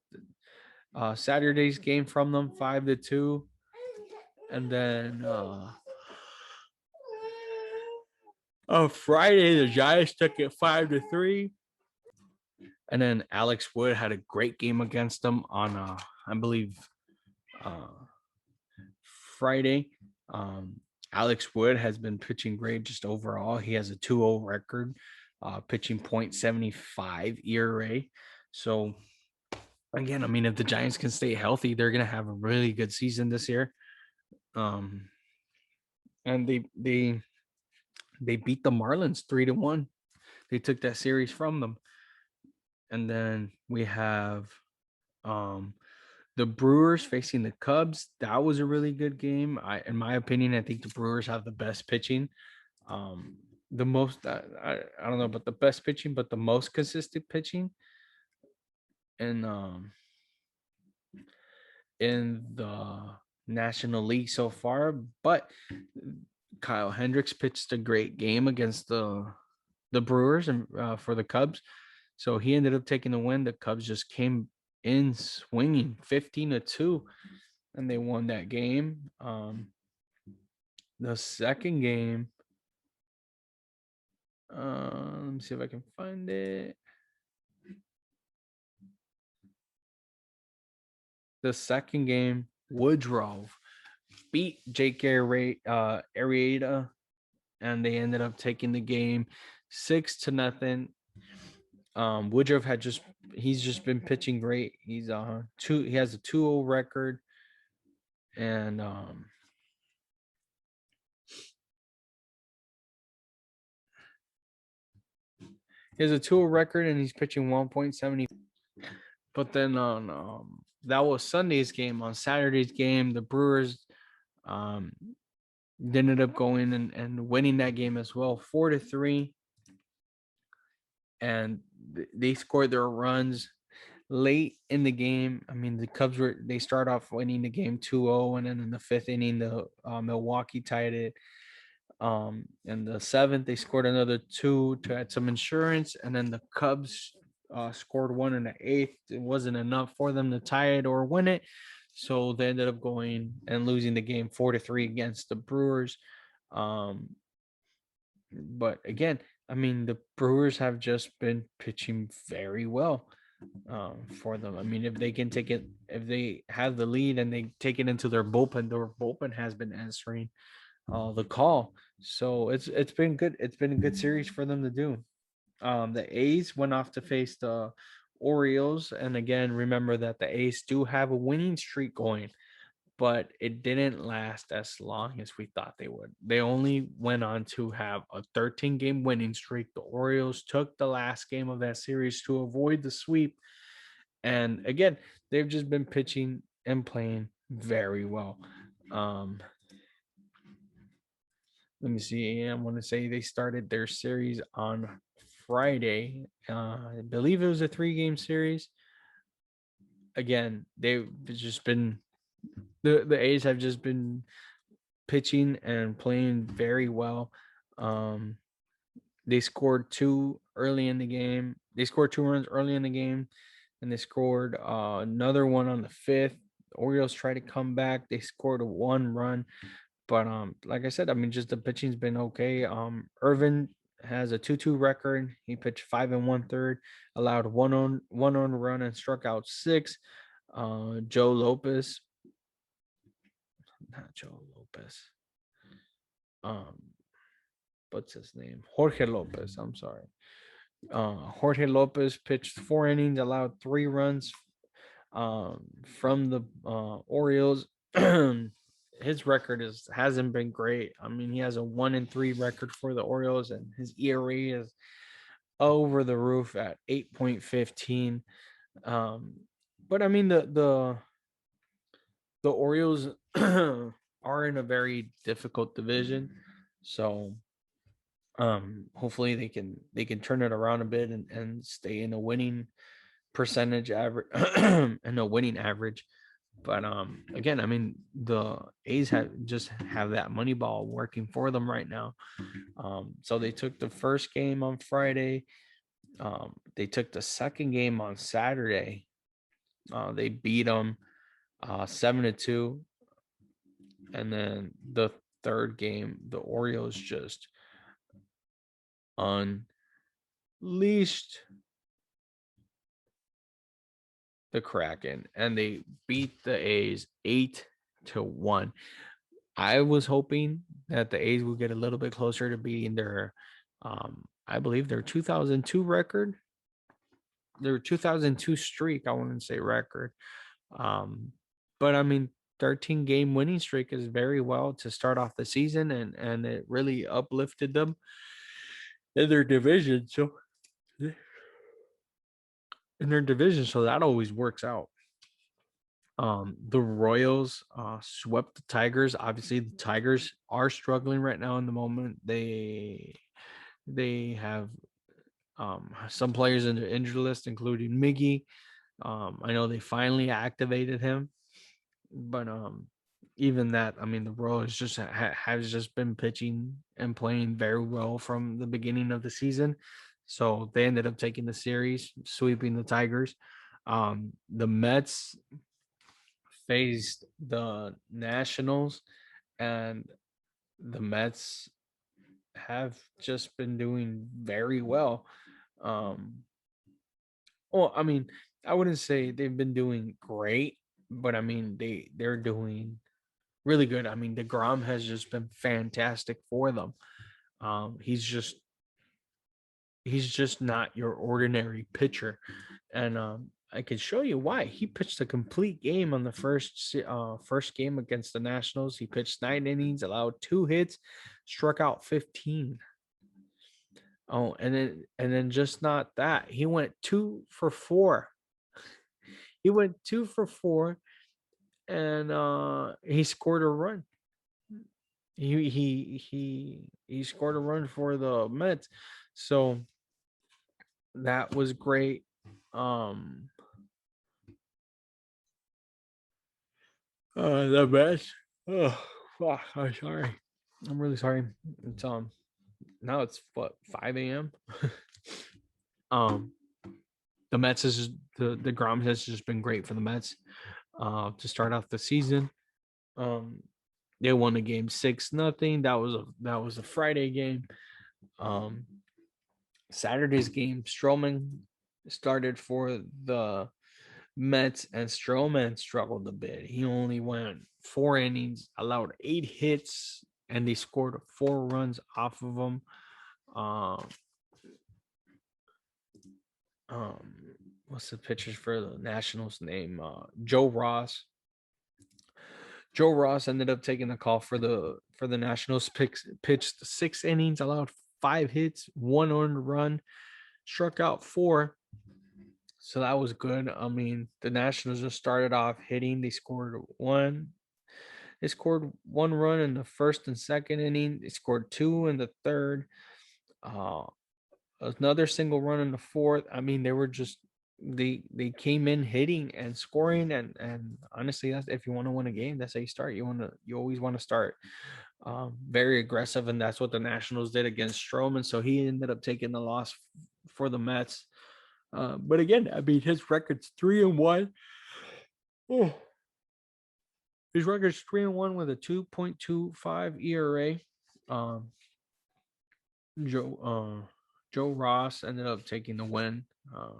Saturday's game from them 5-2, and then on Friday the Giants took it 5-3. And then Alex Wood had a great game against them on, I believe, Friday. Alex Wood has been pitching great just overall. He has a 2-0 record, pitching .75 ERA. So, again, I mean, if the Giants can stay healthy, they're going to have a really good season this year. And they beat the Marlins 3-1. They took that series from them. And then we have the Brewers facing the Cubs. That was a really good game. In my opinion, I think the Brewers have the best pitching. The most, I don't know about the best pitching, but the most consistent pitching. And in the National League so far. But Kyle Hendricks pitched a great game against the Brewers and for the Cubs. So he ended up taking the win. The Cubs just came in swinging 15-2, and they won that game. The second game, let me see if I can find it. The second game, Woodruff beat Jake Arrieta, and they ended up taking the game 6-0. Woodruff he's just been pitching great. He has a 2-0 record, and he has a 2-0 record, and he's pitching 1.70. But then on that was Sunday's game. On Saturday's game, the Brewers ended up going and winning that game as well, 4-3. And they scored their runs late in the game. I mean, the Cubs they start off winning the game 2-0, and then in the 5th inning, the Milwaukee tied it. In the 7th, they scored another 2 to add some insurance, and then the Cubs scored 1 in the 8th. It wasn't enough for them to tie it or win it, so they ended up going and losing the game 4-3 against the Brewers. But again, I mean, the Brewers have just been pitching very well. for them. I mean, if they can take it, if they have the lead and they take it into their bullpen has been answering the call. So it's been good. It's been a good series for them to do. The A's went off to face the Orioles, and again, remember that the A's do have a winning streak going, but it didn't last as long as we thought they would. They only went on to have a 13-game winning streak. The Orioles took the last game of that series to avoid the sweep, and again, they've just been pitching and playing very well. Let me see. I want to say they started their series on Friday. I believe it was a 3-game series. Again, they've just been the A's have just been pitching and playing very well. They scored 2 early in the game. They scored 2 runs early in the game, and they scored another one on the 5th. The Orioles tried to come back. They scored a 1 run. But like I said, I mean, just the pitching's been okay. Irvin has a 2-2 record. He pitched 5 1/3, allowed one on run and struck out 6. Joe Lopez, not Joe Lopez. What's his name? Jorge Lopez. I'm sorry. Jorge Lopez pitched 4 innings, allowed 3 runs from the Orioles. His record hasn't been great. I mean, he has a 1-3 record for the Orioles, and his ERA is over the roof at 8.15. But I mean, the Orioles are in a very difficult division, so hopefully they can turn it around a bit and stay in a winning percentage average and a winning average. But again, I mean, the A's have that money ball working for them right now. So they took the first game on Friday. They took the second game on Saturday. They beat them 7-2, and then the third game, the Orioles just unleashed the Kraken, and they beat the A's 8-1. I was hoping that the A's would get a little bit closer to beating their, I believe their 2002 record, their 2002 streak. I wouldn't say record, but I mean, 13-game winning streak is very well to start off the season, and it really uplifted them in their division. So that always works out. The Royals swept the Tigers. Obviously, the Tigers are struggling right now in the moment. They have some players in the injured list, including Miggy. I know they finally activated him, but even that, I mean, the Royals just has just been pitching and playing very well from the beginning of the season. So they ended up taking the series, sweeping the Tigers. The Mets faced the Nationals, and the Mets have just been doing very well. Well, I mean, I wouldn't say they've been doing great, but I mean they're doing really good. I mean, DeGrom has just been fantastic for them. He's just not your ordinary pitcher, and I can show you why. He pitched a complete game on the first game against the Nationals. He pitched 9 innings, allowed 2 hits, struck out 15. Oh, and then just not that. He went 2 for 4. He went 2 for 4, and he scored a run. He scored a run for the Mets. So that was great. The Mets. Oh, fuck, I'm sorry. I'm really sorry. It's now it's what, 5 a.m. The Mets is the Grom has just been great for the Mets to start off the season. They won the game 6-0. That was a Friday game. Saturday's game, Stroman started for the Mets, and Stroman struggled a bit. He only went 4 innings, allowed 8 hits, and they scored 4 runs off of him. Um, um, what's the pitcher for the Nationals name? Joe Ross. Joe Ross ended up taking the call for the Nationals. Pitched 6 innings, allowed 5 hits, 1 earned run, struck out 4. So that was good. I mean, the Nationals just started off hitting. They scored one. They scored 1 run in the first and second inning. They scored 2 in the third. Uh, another single run in the fourth. I mean, they were just they came in hitting and scoring, and honestly, that's if you want to win a game, that's how you start. You always want to start very aggressive, and that's what the Nationals did against Stroman. So he ended up taking the loss for the Mets. But again, I mean, his record's 3-1. Oh, his record's 3-1 with a 2.25 ERA. Um, Joe Joe Ross ended up taking the win.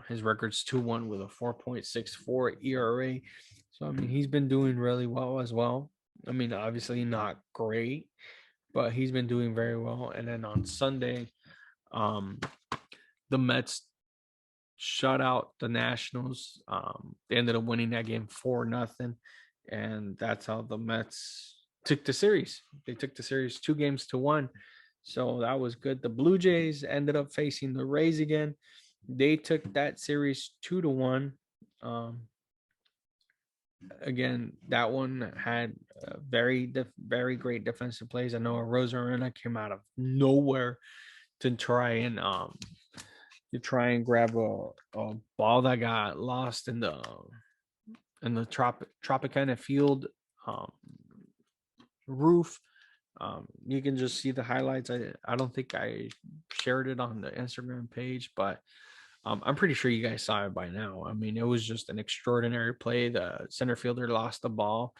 His record's 2-1 with a 4.64 ERA. So I mean, he's been doing really well as well. I mean, obviously not great, but he's been doing very well. And then on Sunday, um, the Mets shut out the Nationals. They ended up winning that game 4-0, and that's how the Mets took the series. They took the series 2-1. So that was good. The Blue Jays ended up facing the Rays again. They took that series 2-1. Again, that one had very great defensive plays. I know Rosarena came out of nowhere to try and grab a ball that got lost in the Tropicana field um, roof. You can just see the highlights. I don't think I shared it on the Instagram page, but I'm pretty sure you guys saw it by now. I mean, it was just an extraordinary play. The center fielder lost the ball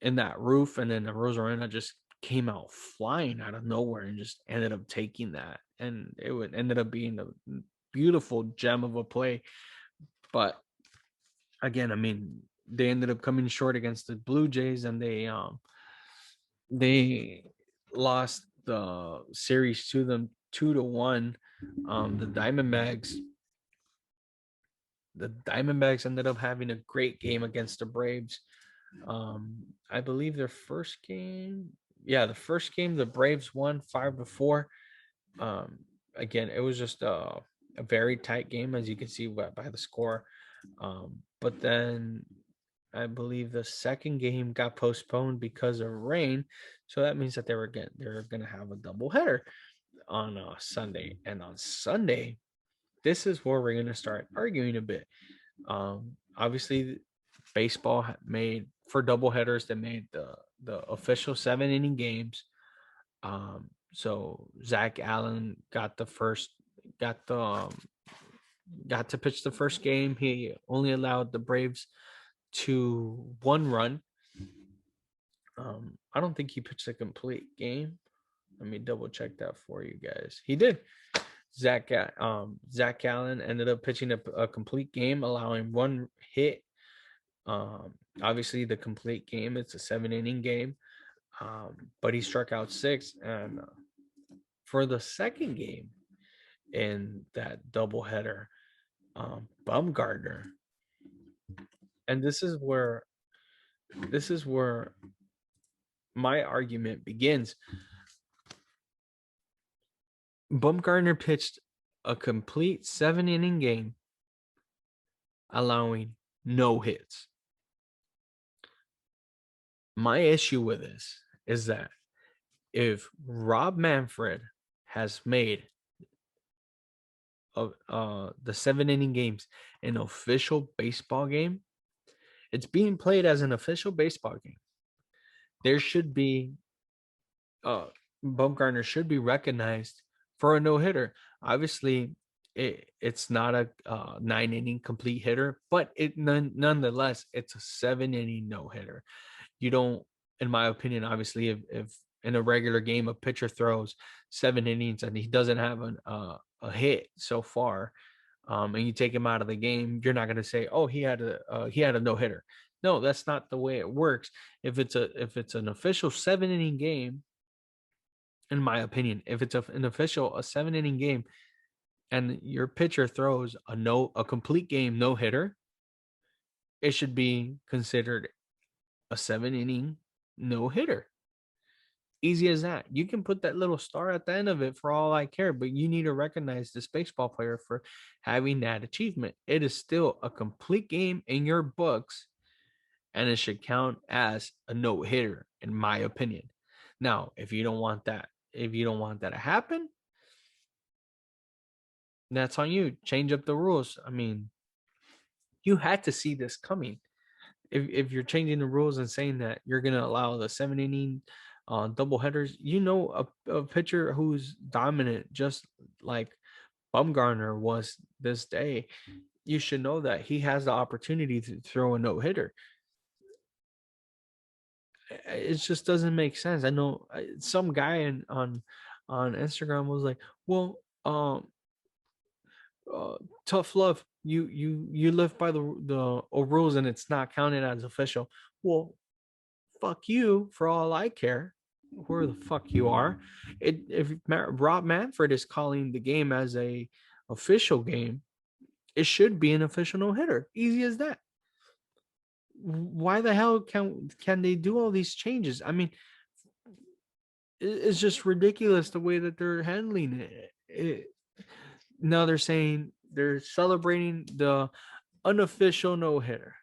in that roof, and then the Rosarena just came out flying out of nowhere and just ended up taking that, and ended up being a beautiful gem of a play. But again, I mean, they ended up coming short against the Blue Jays, and they lost the series to them 2-1. The Diamondbacks ended up having a great game against the Braves. I believe their first game, the first game the Braves won 5-4. Again, it was just a very tight game, as you can see by the score. But then I believe the second game got postponed because of rain, so that means that they were going to have a doubleheader on Sunday. And on Sunday, this is where we're going to start arguing a bit. Obviously, baseball made for doubleheaders. They made the official 7-inning games. So Zach Allen got to pitch the first game. He only allowed the Braves to 1 run. I don't think he pitched a complete game. Let me double check that for you guys. He did. Zach Allen ended up pitching a complete game, allowing 1 hit. Obviously, the complete game, it's a 7-inning game, but he struck out 6. And for the second game in that doubleheader, Bumgarner, and this is where my argument begins. Bumgarner pitched a complete 7-inning game, allowing no hits. My issue with this is that if Rob Manfred has made the 7-inning games an official baseball game, it's being played as an official baseball game. There should be Bumgarner should be recognized for a no-hitter. Obviously, it's not a 9-inning complete hitter, but nonetheless, it's a 7-inning no-hitter. You don't, in my opinion, obviously, if in a regular game a pitcher throws 7 innings and he doesn't have a hit so far, and you take him out of the game, you're not going to say, "Oh, he had a no hitter." No, that's not the way it works. If it's an official 7 inning game, in my opinion, if it's an official a 7 inning game, and your pitcher throws a complete game no hitter, it should be considered a 7 inning no hitter. Easy as that. You can put that little star at the end of it for all I care, but you need to recognize this baseball player for having that achievement. It is still a complete game in your books, and it should count as a no hitter, in my opinion. Now, if you don't want that to happen, that's on you. Change up the rules. I mean, you had to see this coming. If you're changing the rules and saying that you're going to allow the 7 inning double headers, a pitcher who's dominant, just like Bumgarner was this day, you should know that he has the opportunity to throw a no hitter. It just doesn't make sense. I know some guy on Instagram was like, "Well, tough love. You live by the rules, and it's not counted as official." Well, fuck you for all I care. Where the fuck you are? If Rob Manfred is calling the game as a official game, it should be an official no hitter. Easy as that. Why the hell can they do all these changes? I mean, it's just ridiculous the way that they're handling it. Now they're saying they're celebrating the unofficial no hitter.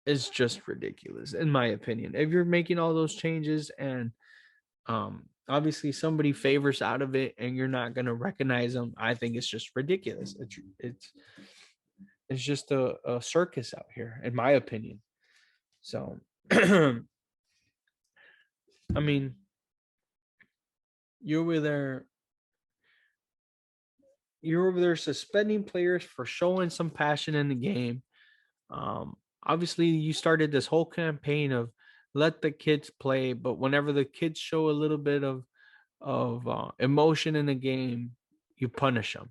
It's just ridiculous, in my opinion. If you're making all those changes and obviously somebody favors out of it and you're not going to recognize them, I think it's just ridiculous. It's just a circus out here, in my opinion. So I mean, you're over there suspending players for showing some passion in the game. Obviously you started this whole campaign of let the kids play, but whenever the kids show a little bit of emotion in the game, you punish them.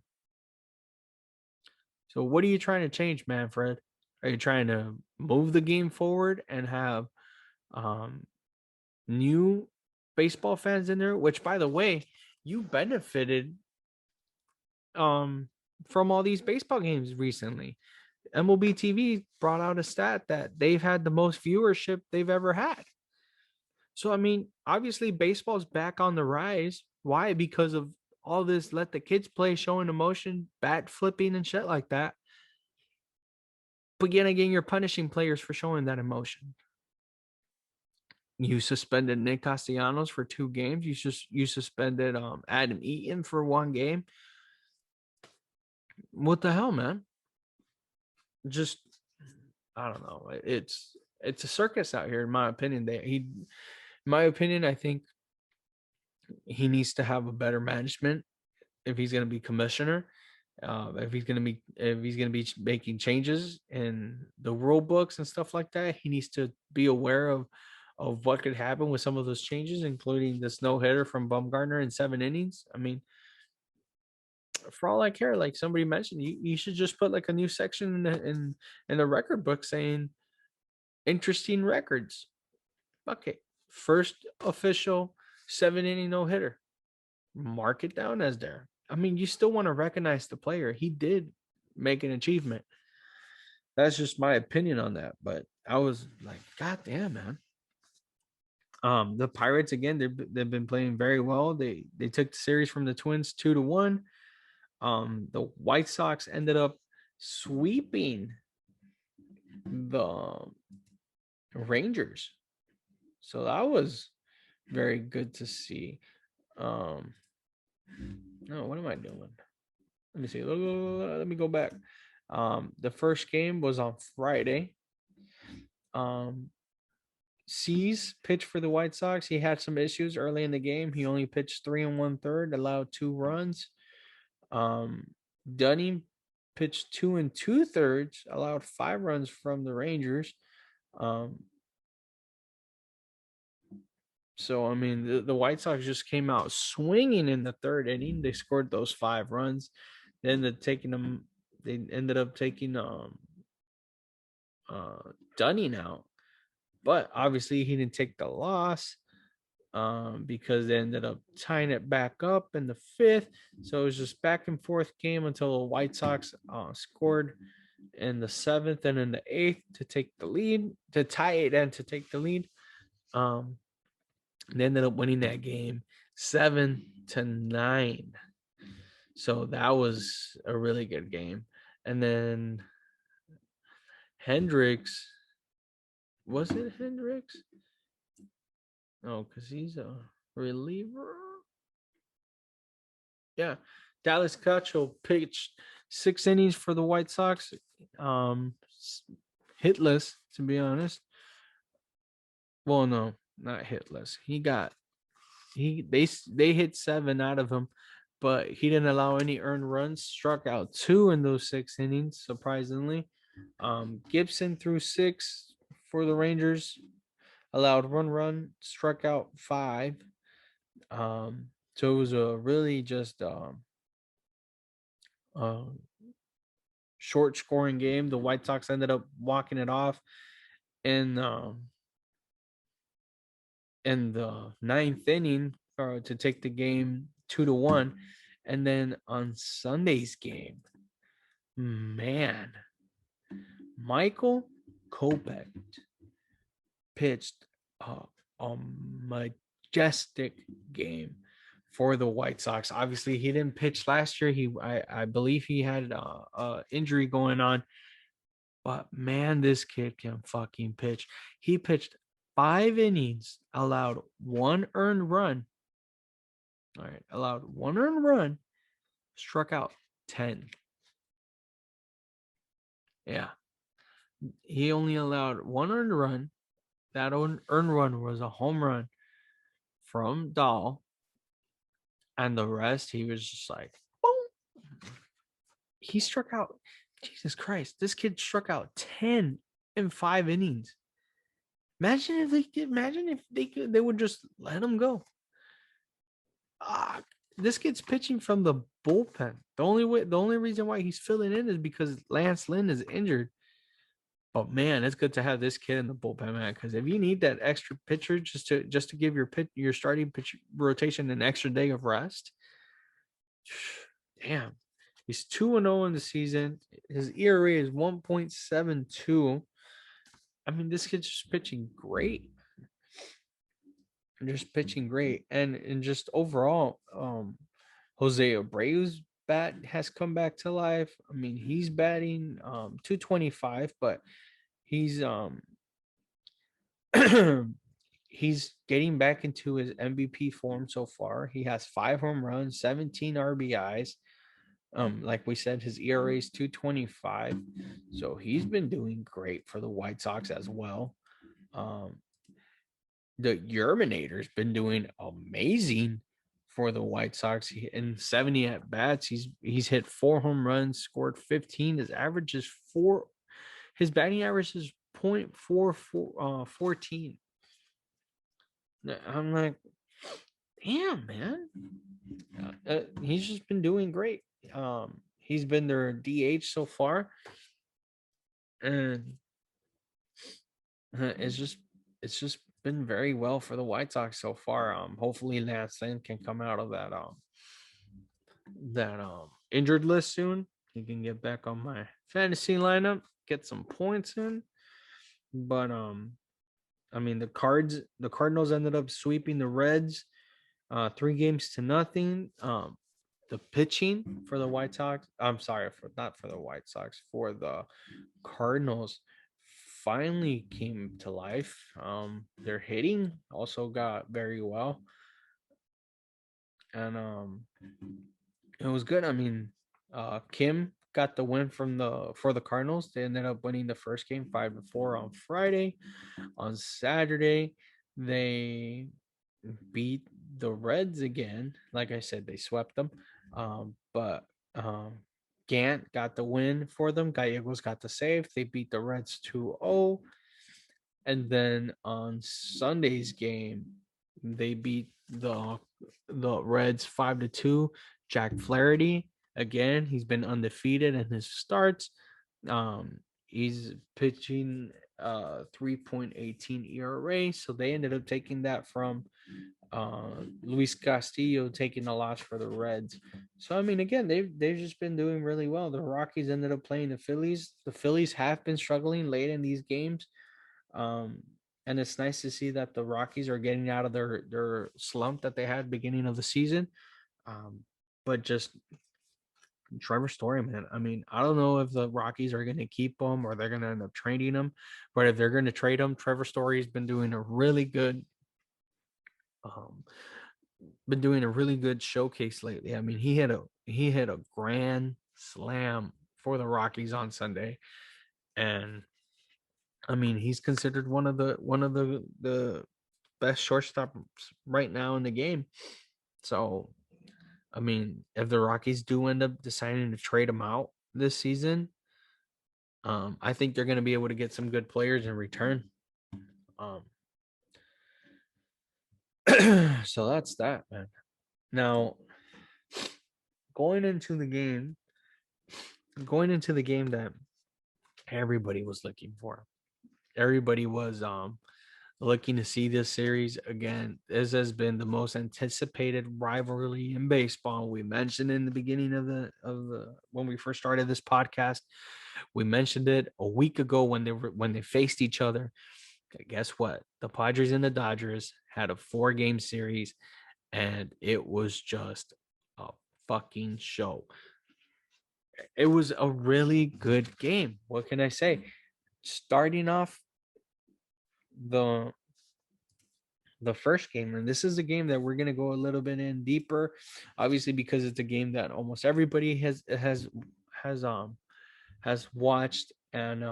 So what are you trying to change, Manfred? Are you trying to move the game forward and have new baseball fans in there? Which, by the way, you benefited from all these baseball games recently. MLB TV brought out a stat that they've had the most viewership they've ever had. So, I mean, obviously baseball's back on the rise. Why? Because of all this let the kids play, showing emotion, bat flipping and shit like that. But yet again, you're punishing players for showing that emotion. You suspended Nick Castellanos for 2 games. You suspended Adam Eaton for 1 game. What the hell, man? Just, I don't know. It's a circus out here, in my opinion. I think he needs to have a better management if he's going to be commissioner. If he's going to be making changes in the rule books and stuff like that, he needs to be aware of what could happen with some of those changes, including this no hitter from Bumgarner in 7 innings. I mean, for all I care, like somebody mentioned, you should just put like a new section in the record book saying interesting records. Okay, first official 7 inning no hitter. Mark it down as there. I mean, you still want to recognize the player. He did make an achievement. That's just my opinion on that. But I was like, God damn, man. The Pirates again, they've been playing very well. They took the series from the Twins 2-1. The White Sox ended up sweeping the Rangers. So that was very good to see. No, what am I doing? Let me see. Let me go back. The first game was on Friday. Cease pitched for the White Sox. He had some issues early in the game. He only pitched 3 1/3, allowed 2 runs. Dunning pitched 2 2/3, allowed 5 runs from the Rangers. So, I mean, the White Sox just came out swinging in the 3rd inning. They scored those 5 runs. They ended up taking Dunning out, but obviously he didn't take the loss because they ended up tying it back up in the fifth. So it was just back and forth game until the White Sox scored in the seventh and in the eighth to take the lead, to tie it and to take the lead. They ended up winning that game 7-9. So that was a really good game. And then Hendricks, was it Hendricks? No, because he's a reliever. Yeah. Dallas Keuchel pitched 6 innings for the White Sox. Hitless, to be honest. Well, no, not hitless. They hit 7 out of him, but he didn't allow any earned runs. Struck out 2 in those 6 innings, surprisingly. Gibson threw 6 for the Rangers, allowed 1 run, struck out 5. So it was a really just short scoring game. The White Sox ended up walking it off in the ninth inning to take the game 2-1. And then on Sunday's game, man, Michael Kopech pitched a majestic game for the White Sox. Obviously, he didn't pitch last year. I believe he had a injury going on. But man, this kid can fucking pitch. He pitched 5 innings, allowed 1 earned run. All right, allowed 1 earned run, struck out 10. Yeah. He only allowed 1 earned run. That earned run was a home run from Dahl. And the rest, he was just like, boom. He struck out. Jesus Christ. This kid struck out 10 in 5 innings. Imagine if they would just let him go. This kid's pitching from the bullpen. The only reason why he's filling in is because Lance Lynn is injured. But man, it's good to have this kid in the bullpen, man. Because if you need that extra pitcher just to give your starting pitch rotation an extra day of rest, damn, he's 2-0 in the season. His ERA is 1.72. I mean, this kid's just pitching great. And just overall, Jose Abreu's bat has come back to life. I mean, he's batting 225, but he's he's getting back into his MVP form so far. He has 5 home runs, 17 RBIs. Like we said, his ERA is 2.25, so he's been doing great for the White Sox as well. The Yerminator's been doing amazing for the White Sox. In 70 at bats, he's hit 4 home runs, scored 15. His average is 4. His batting average is .4414. I'm like, damn, man. He's just been doing great. He's been their DH so far, and it's just been very well for the White Sox so far. Hopefully Lance Lynn can come out of that injured list soon. He can get back on my fantasy lineup, get some points in. But I mean, the Cardinals ended up sweeping the Reds 3-0. The pitching for the White Sox, not for the White Sox, for the Cardinals finally came to life. Their hitting also got very well. And it was good. I mean, Kim got the win for the Cardinals. They ended up winning the first game 5-4 on Friday. On Saturday, they beat the Reds again. Like I said, they swept them. But Gant got the win for them. Gallegos got the save. They beat the Reds 2-0. And then on Sunday's game, they beat the Reds 5-2. Jack Flaherty Again, he's been undefeated in his starts. He's pitching 3.18 ERA, so they ended up taking that from Luis Castillo, taking a loss for the Reds. So I mean, again, they've just been doing really well. The Rockies ended up playing the Phillies. The Phillies have been struggling late in these games. Um, and it's nice to see that the Rockies are getting out of their slump that they had beginning of the season. But just Trevor Story, man. I mean, I don't know if the Rockies are going to keep him or they're going to end up trading him. But if they're going to trade him, Trevor Story's um, been doing a really good showcase lately. I mean, he hit a grand slam for the Rockies on Sunday, and I mean, he's considered one of the best shortstops right now in the game. So, I mean, if the Rockies do end up deciding to trade him out this season, I think they're going to be able to get some good players in return. Um, so that's that, man. Now, going into the game, that everybody was looking for. Everybody was looking to see this series again. This has been the most anticipated rivalry in baseball. We mentioned in the beginning of the when we first started this podcast. We mentioned it a week ago when they faced each other. Guess what? The Padres and the Dodgers had a 4-game series, and it was just a fucking show. It was a really good game. What can I say? Starting off the first game, and this is a game that we're going to go a little bit in deeper, obviously, because it's a game that almost everybody has watched and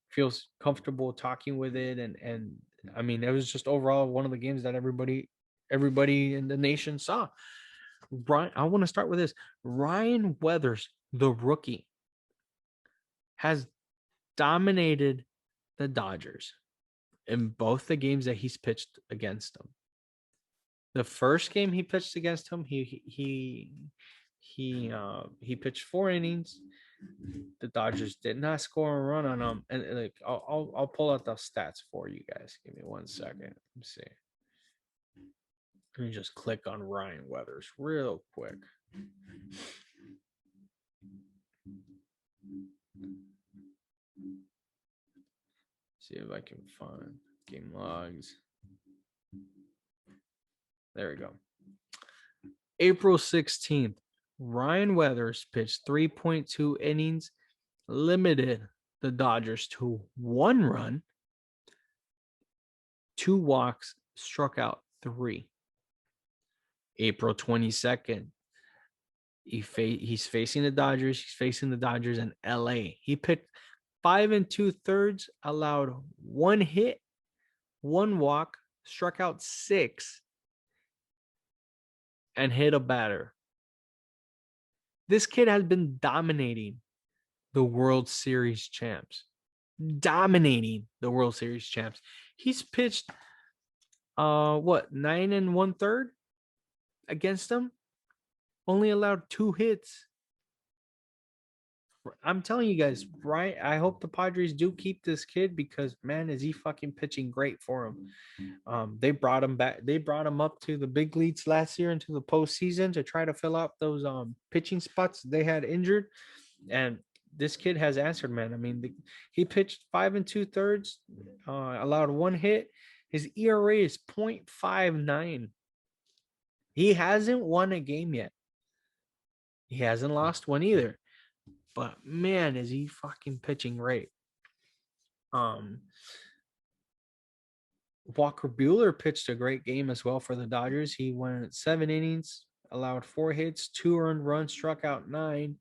feels comfortable talking with it, and I mean, it was just overall one of the games that everybody in the nation saw. Brian, I want to start with this. Ryan Weathers, the rookie, has dominated the Dodgers in both the games that he's pitched against them. The first game he pitched against him, he pitched 4 innings. The Dodgers did not score a run on him, and like I'll pull out the stats for you guys. Give me 1 second. Let me see. Let me just click on Ryan Weathers real quick. See if I can find game logs. There we go. April 16th, Ryan Weathers pitched 3.2 innings, limited the Dodgers to 1 run, 2 walks, struck out 3. April 22nd, he's facing the Dodgers. He's facing the Dodgers in LA. He pitched 5 2/3, allowed 1 hit, 1 walk, struck out 6, and hit a batter. This kid has been dominating the World Series champs. Dominating the World Series champs. He's pitched 9 1/3 against them. Only allowed 2 hits. I'm telling you guys, right? I hope the Padres do keep this kid because, man, is he fucking pitching great for him. They brought him back. They brought him up to the big leagues last year into the postseason to try to fill out those pitching spots they had injured. And this kid has answered, man. I mean, he pitched 5 2/3, allowed 1 hit. His ERA is 0.59. He hasn't won a game yet. He hasn't lost one either. But man, is he fucking pitching great. Walker Buehler pitched a great game as well for the Dodgers. He went 7 innings, allowed 4 hits, 2 earned runs, struck out 9.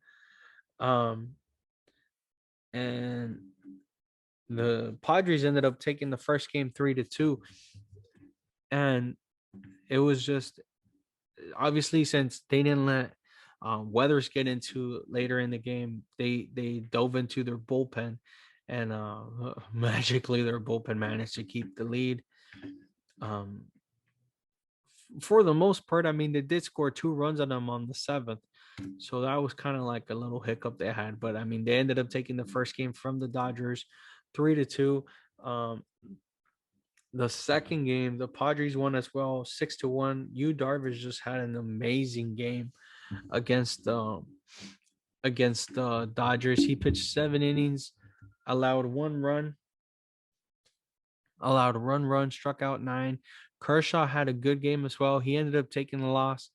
And the Padres ended up taking the first game 3-2. And it was just, obviously, since they didn't let Weathers get into later in the game, they dove into their bullpen, and magically their bullpen managed to keep the lead. For the most part, I mean, they did score 2 runs on them on the 7th, So that was kind of like a little hiccup they had. But I mean, they ended up taking the first game from the Dodgers 3-2. The second game, the Padres won as well, 6-1. Darvish just had an amazing game against the Dodgers. He pitched 7 innings, allowed one run, struck out 9. Kershaw had a good game as well. He ended up taking the loss.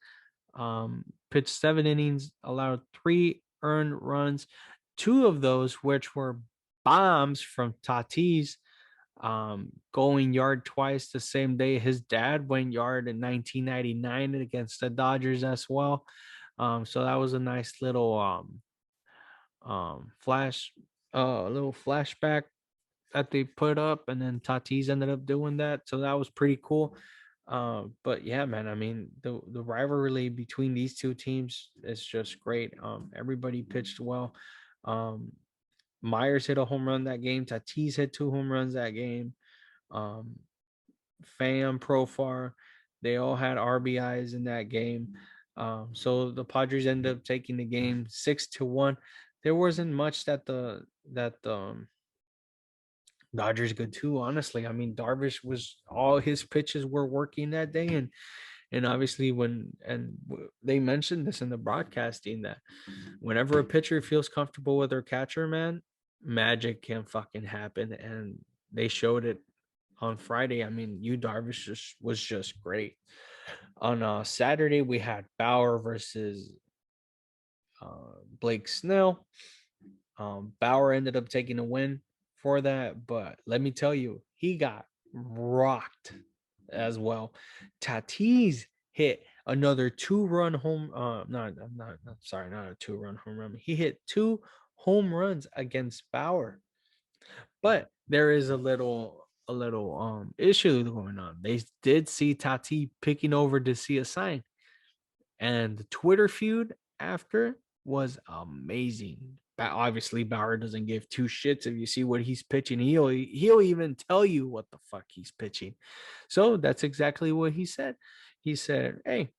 Pitched 7 innings, allowed 3 earned runs, 2 of those which were bombs from Tatis. Going yard twice the same day. His dad went yard in 1999 against the Dodgers as well. So that was a nice little little flashback that they put up, and then Tatis ended up doing that. So that was pretty cool. But yeah, man, I mean, the rivalry between these two teams is just great. Everybody pitched well. Myers hit a home run that game. Tatis hit 2 home runs that game. Um, Profar, they all had RBIs in that game. So the Padres ended up taking the game 6-1. There wasn't much that the Dodgers could do, honestly. I mean, Darvish was all his pitches were working that day, and obviously they mentioned this in the broadcasting that whenever a pitcher feels comfortable with their catcher, man, magic can fucking happen, and they showed it on Friday. I mean, Darvish was just great. On Saturday, we had Bauer versus Blake Snell. Bauer ended up taking a win for that, but let me tell you, he got rocked as well. Tatis hit another 2-run home. Not a 2-run home run. He hit 2 home runs against Bauer, but there is a little issue going on. They did see Tati picking over to see a sign, and the Twitter feud after was amazing. Obviously, Bauer doesn't give 2 shits if you see what he's pitching. He'll even tell you what the fuck he's pitching. So that's exactly what he said. He said, "Hey,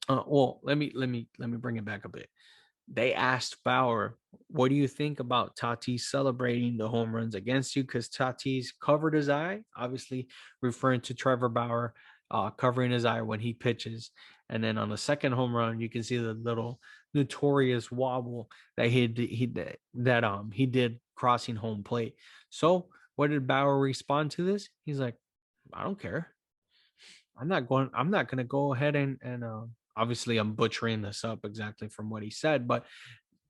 well, let me bring it back a bit." They asked Bauer, "What do you think about Tatis celebrating the home runs against you?" Because Tatis covered his eye, obviously referring to Trevor Bauer covering his eye when he pitches. And then on the second home run, you can see the little notorious wobble that he did crossing home plate. So what did Bauer respond to this? He's like, "I don't care. I'm not going to go ahead and obviously I'm butchering this up exactly from what he said, but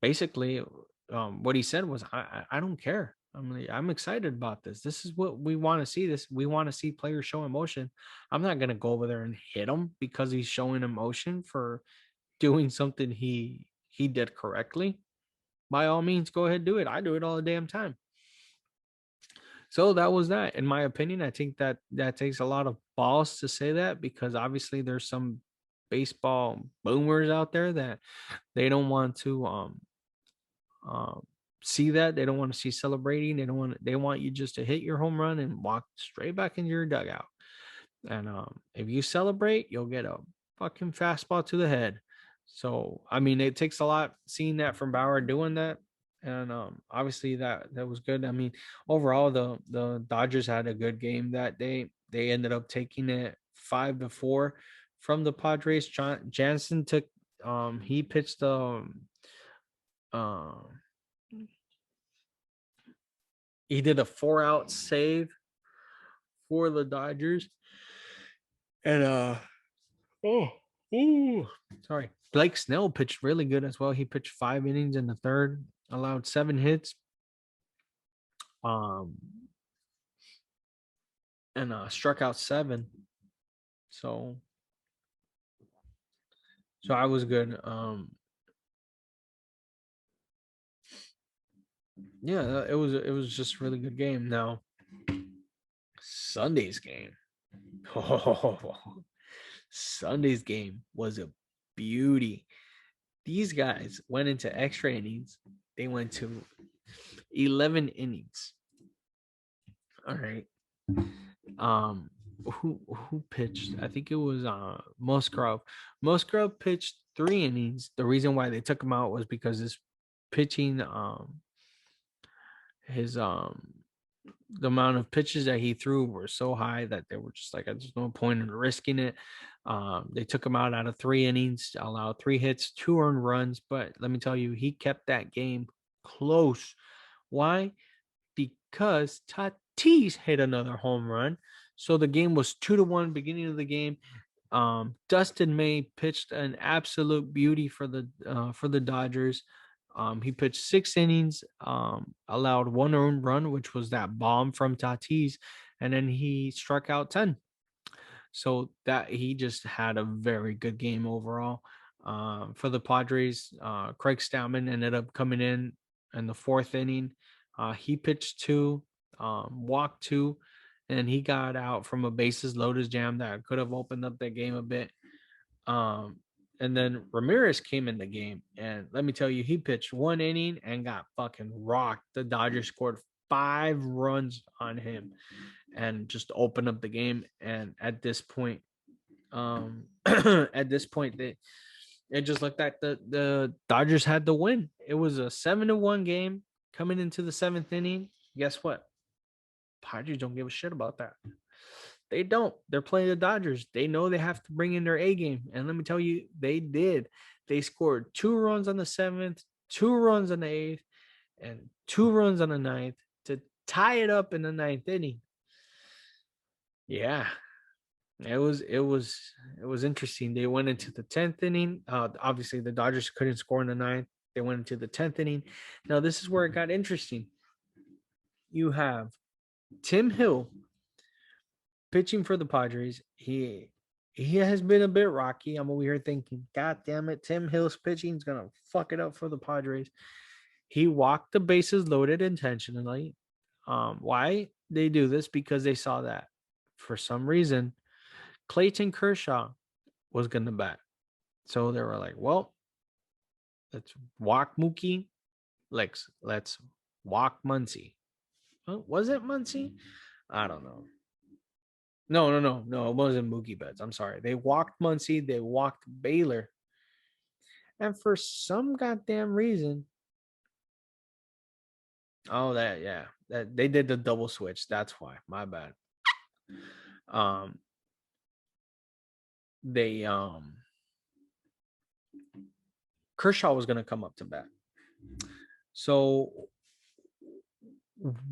basically what he said was, I don't care. I'm excited about this. This is what we want to see. We want to see players show emotion. I'm not going to go over there and hit him because he's showing emotion for doing something he did correctly. By all means, go ahead, do it. I do it all the damn time." So that was that. In my opinion, I think that takes a lot of balls to say that, because obviously there's some baseball boomers out there that they don't want to um see that. They don't want to see celebrating. They want you just to hit your home run and walk straight back into your dugout. And if you celebrate, you'll get a fucking fastball to the head. So I mean, it takes a lot seeing that from Bauer doing that. And obviously that was good. I mean, overall the Dodgers had a good game that day. They ended up taking it 5-4 from the Padres. Jansen took he pitched uh, he did a 4-out save for the Dodgers. And oh, ooh, sorry. Blake Snell pitched really good as well. He pitched 5 innings in the third, allowed 7 hits. Um and struck out 7. So I was good. Yeah, it was just a really good game. Now, Sunday's game. Oh, Sunday's game was a beauty. These guys went into extra innings. They went to 11 innings. All right. Who pitched? I think it was Musgrove. Musgrove pitched 3 innings. The reason why they took him out was because his pitching, his the amount of pitches that he threw were so high that they were just like, there's no point in risking it. They took him out of 3 innings, allowed 3 hits, 2 earned runs. But let me tell you, he kept that game close. Why? Because Tatis hit another home run. So the game was 2-1 beginning of the game. Dustin May pitched an absolute beauty for the Dodgers. He pitched 6 innings, allowed 1 earned run, which was that bomb from Tatis, and then he struck out 10. So that he just had a very good game overall. For the Padres, Craig Stammen ended up coming in the 4th inning. He pitched 2, walked 2, and he got out from a bases loaded jam that could have opened up that game a bit. And then Ramirez came in the game, and let me tell you, he pitched 1 inning and got fucking rocked. The Dodgers scored 5 runs on him and just opened up the game. And at this point, it just looked like the Dodgers had the win. It was a 7-1 game coming into the 7th inning. Guess what? Padres don't give a shit about that. They don't. They're playing the Dodgers. They know they have to bring in their A game. And let me tell you, they did. They scored 2 runs on the 7th, 2 runs on the 8th, and 2 runs on the 9th to tie it up in the 9th inning. Yeah. It was interesting. They went into the 10th inning. Obviously, the Dodgers couldn't score in the 9th. They went into the 10th inning. Now, this is where it got interesting. You have Tim Hill pitching for the Padres. He has been a bit rocky. I'm over here thinking, God damn it, Tim Hill's pitching is gonna fuck it up for the Padres. He walked the bases loaded intentionally. Why they do this? Because they saw that for some reason Clayton Kershaw was gonna bat. So they were like, well, let's walk Mookie. Let's walk Muncy. Was it Muncy? I don't know. No, it wasn't Mookie Betts. I'm sorry. They walked Muncy. They walked Baylor. And for some goddamn reason, that they did the double switch. That's why. My bad. Kershaw was gonna come up to bat. So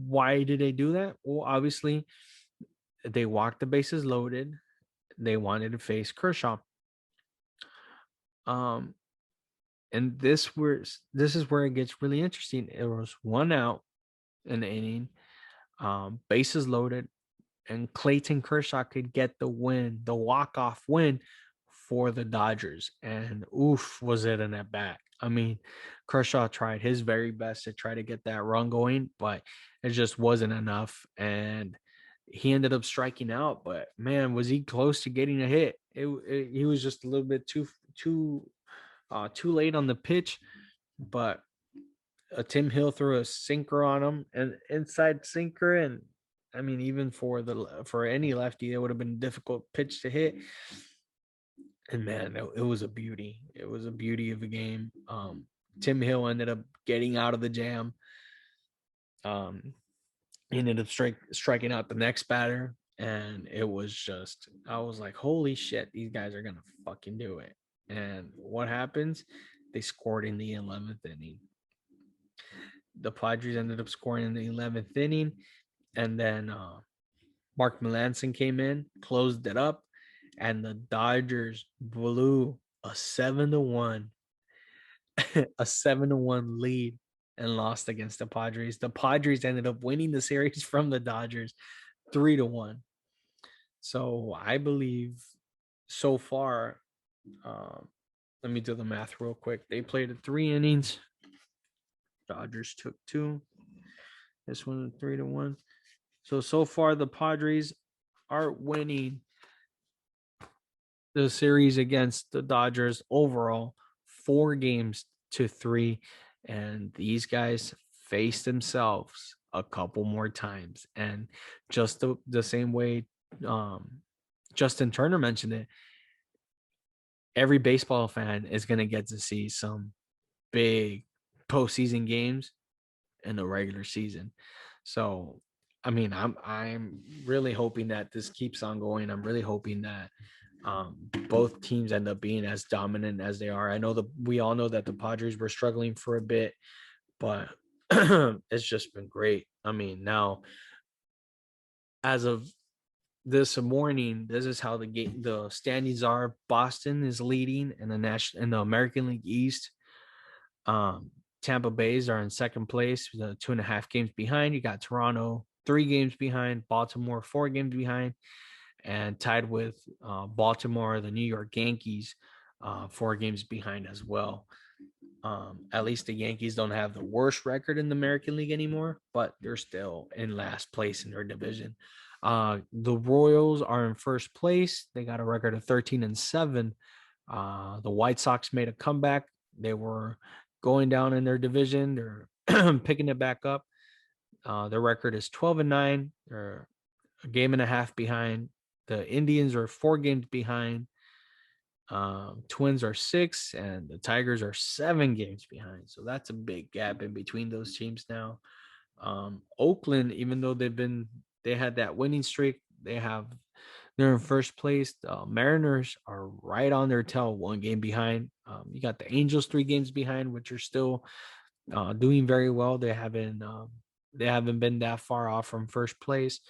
why did they do that? Well, obviously, they walked the bases loaded. They wanted to face Kershaw. And this is where it gets really interesting. It was 1 out in the inning, bases loaded, and Clayton Kershaw could get the win, the walk-off win for the Dodgers. And oof, was it an at bat. I mean, Kershaw tried his very best to try to get that run going, but it just wasn't enough. And he ended up striking out, but man, was he close to getting a hit. He was just a little bit too late on the pitch, but Tim Hill threw a sinker on him, an inside sinker, and I mean, even for any lefty, it would have been a difficult pitch to hit. And man, it was a beauty. It was a beauty of a game. Tim Hill ended up getting out of the jam. He ended up striking out the next batter, and it was just, I was like, holy shit, these guys are gonna fucking do it. And what happens? They scored in the 11th inning. The Padres ended up scoring in the 11th inning, and then Mark Melancon came in, closed it up, and the Dodgers blew a 7-1 lead and lost against the Padres. The Padres ended up winning the series from the Dodgers 3-1. So I believe so far, let me do the math real quick. They played 3 innings. Dodgers took 2. This one 3-1. So far the Padres are winning the series against the Dodgers overall 4-3, and these guys face themselves a couple more times. And just the same way Justin Turner mentioned it, every baseball fan is going to get to see some big postseason games in the regular season. So, I mean, I'm really hoping that this keeps on going. I'm really hoping that both teams end up being as dominant as they are. I know we all know that the Padres were struggling for a bit, but it's just been great. I mean, now as of this morning, this is how the standings are. Boston is leading in the American League East. Um, Tampa Bay's are in second place, 2.5 games behind. You got Toronto 3 games behind, Baltimore 4 games behind, and tied with Baltimore, the New York Yankees, 4 games behind as well. At least the Yankees don't have the worst record in the American League anymore, but they're still in last place in their division. The Royals are in first place. They got a record of 13-7. The White Sox made a comeback. They were going down in their division. They're picking it back up. Their record is 12-9. They're a game and a half behind. The Indians are 4 games behind. Twins are 6, and the Tigers are 7 games behind. So that's a big gap in between those teams now. Oakland, even though they had that winning streak, they're in first place. The Mariners are right on their tail, 1 game behind. You got the Angels 3 games behind, which are still doing very well. They haven't been that far off from first place.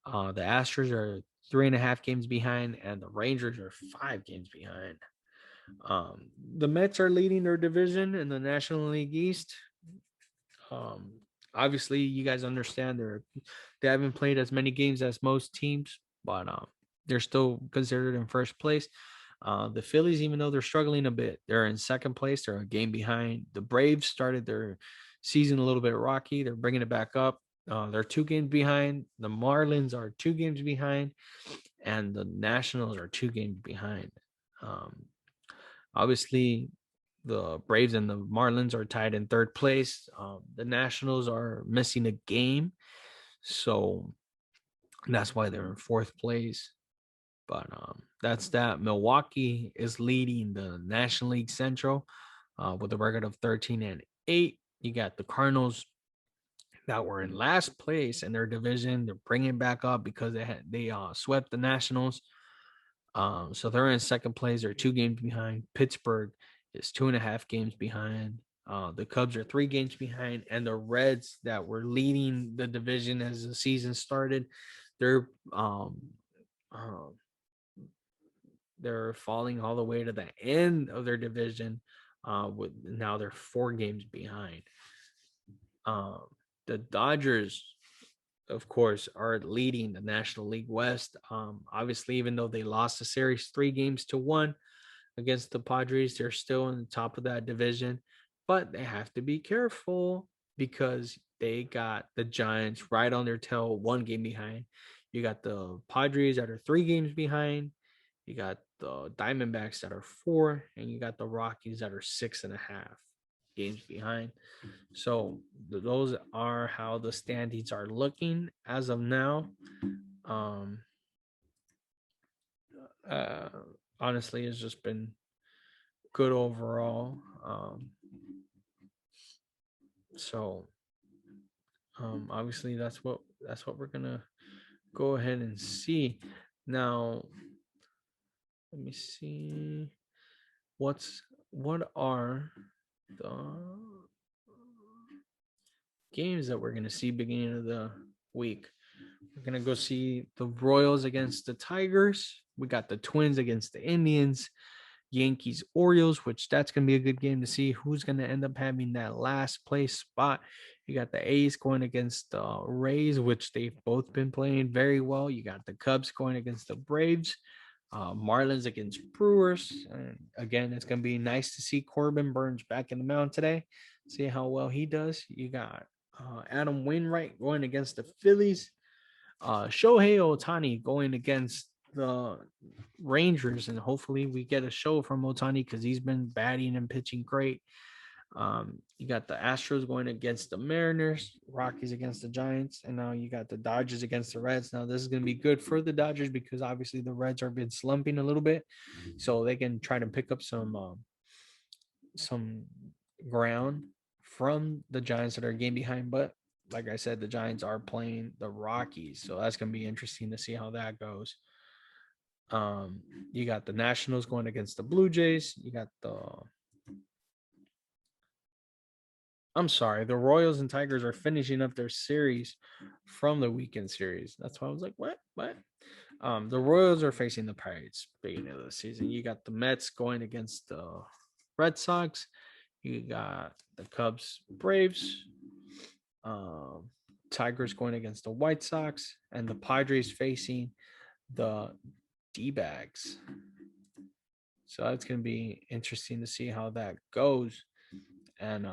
The Astros are 3.5 games behind, and the Rangers are 5 games behind. The Mets are leading their division in the National League East. Obviously, you guys understand they haven't played as many games as most teams, but they're still considered in first place. The Phillies, even though they're struggling a bit, they're in second place. They're a game behind. The Braves started their season a little bit rocky. They're bringing it back up. They're 2 games behind. The Marlins are 2 games behind, and the Nationals are 2 games behind. Obviously, the Braves and the Marlins are tied in third place. The Nationals are missing a game, so that's why they're in fourth place. But that's that. Milwaukee is leading the National League Central with a record of 13-8. You got the Cardinals that were in last place in their division. They're bringing back up because they swept the Nationals. So they're in second place. They're 2 games behind. Pittsburgh is 2.5 games behind. The Cubs are 3 games behind, and the Reds that were leading the division as the season started, they're falling all the way to the end of their division. Now they're 4 games behind. The Dodgers, of course, are leading the National League West. Obviously, even though they lost the series 3-1 against the Padres, they're still in the top of that division. But they have to be careful because they got the Giants right on their tail, 1 game behind. You got the Padres that are 3 games behind. You got the Diamondbacks that are 4, and you got the Rockies that are 6.5 games behind. So those are how the standings are looking as of now. Honestly, it's just been good overall. Obviously that's what we're gonna go ahead and see. Now, let me see what are the games that we're gonna see beginning of the week. We're gonna go see the Royals against the Tigers. We got the Twins against the Indians. Yankees, Orioles, which that's going to be a good game to see who's going to end up having that last place spot. You got the A's going against the Rays, which they've both been playing very well. You got the Cubs going against the Braves, Marlins against Brewers. And again, it's going to be nice to see Corbin Burns back in the mound today, see how well he does. You got Adam Wainwright going against the Phillies. Shohei Ohtani going against the Rangers, and hopefully we get a show from Ohtani because he's been batting and pitching great. You got the Astros going against the Mariners, Rockies against the Giants, and now you got the Dodgers against the Reds. Now this is going to be good for the Dodgers because obviously the Reds have been slumping a little bit, so they can try to pick up some ground from the Giants that are a game behind. But like I said, the Giants are playing the Rockies, so that's going to be interesting to see how that goes. You got the Nationals going against the Blue Jays. You got the Royals and Tigers are finishing up their series from the weekend series. That's why I was like, what? The Royals are facing the Pirates beginning of the season. You got the Mets going against the Red Sox. You got the Cubs, Braves. Tigers going against the White Sox, and the Padres facing the D-backs. So that's going to be interesting to see how that goes. And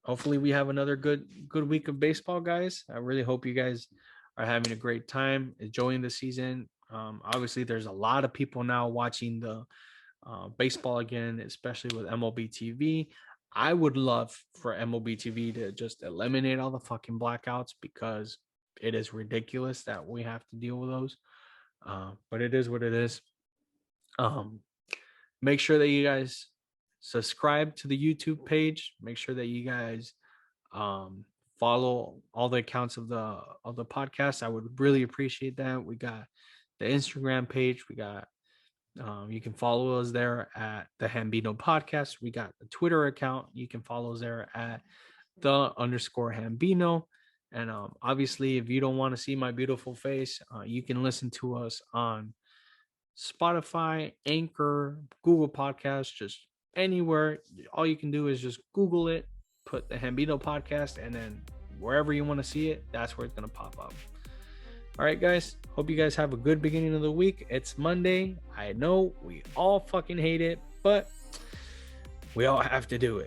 hopefully we have another good week of baseball, guys. I really hope you guys are having a great time, enjoying the season. Obviously, there's a lot of people now watching the baseball again, especially with MLB TV. I would love for MLB TV to just eliminate all the fucking blackouts because it is ridiculous that we have to deal with those. But it is what it is. Make sure that you guys subscribe to the YouTube page. Make sure that you guys follow all the accounts of the podcast. I would really appreciate that. We got the Instagram page. We got you can follow us there at the Hambino Podcast. We got the Twitter account. You can follow us there at _Hambino. And obviously, if you don't want to see my beautiful face, you can listen to us on Spotify, Anchor, Google Podcasts, just anywhere. All you can do is just Google it, put the Hambino Podcast, and then wherever you want to see it, that's where it's going to pop up. All right, guys. Hope you guys have a good beginning of the week. It's Monday. I know we all fucking hate it, but we all have to do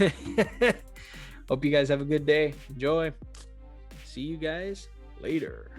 it. Hope you guys have a good day. Enjoy. See you guys later.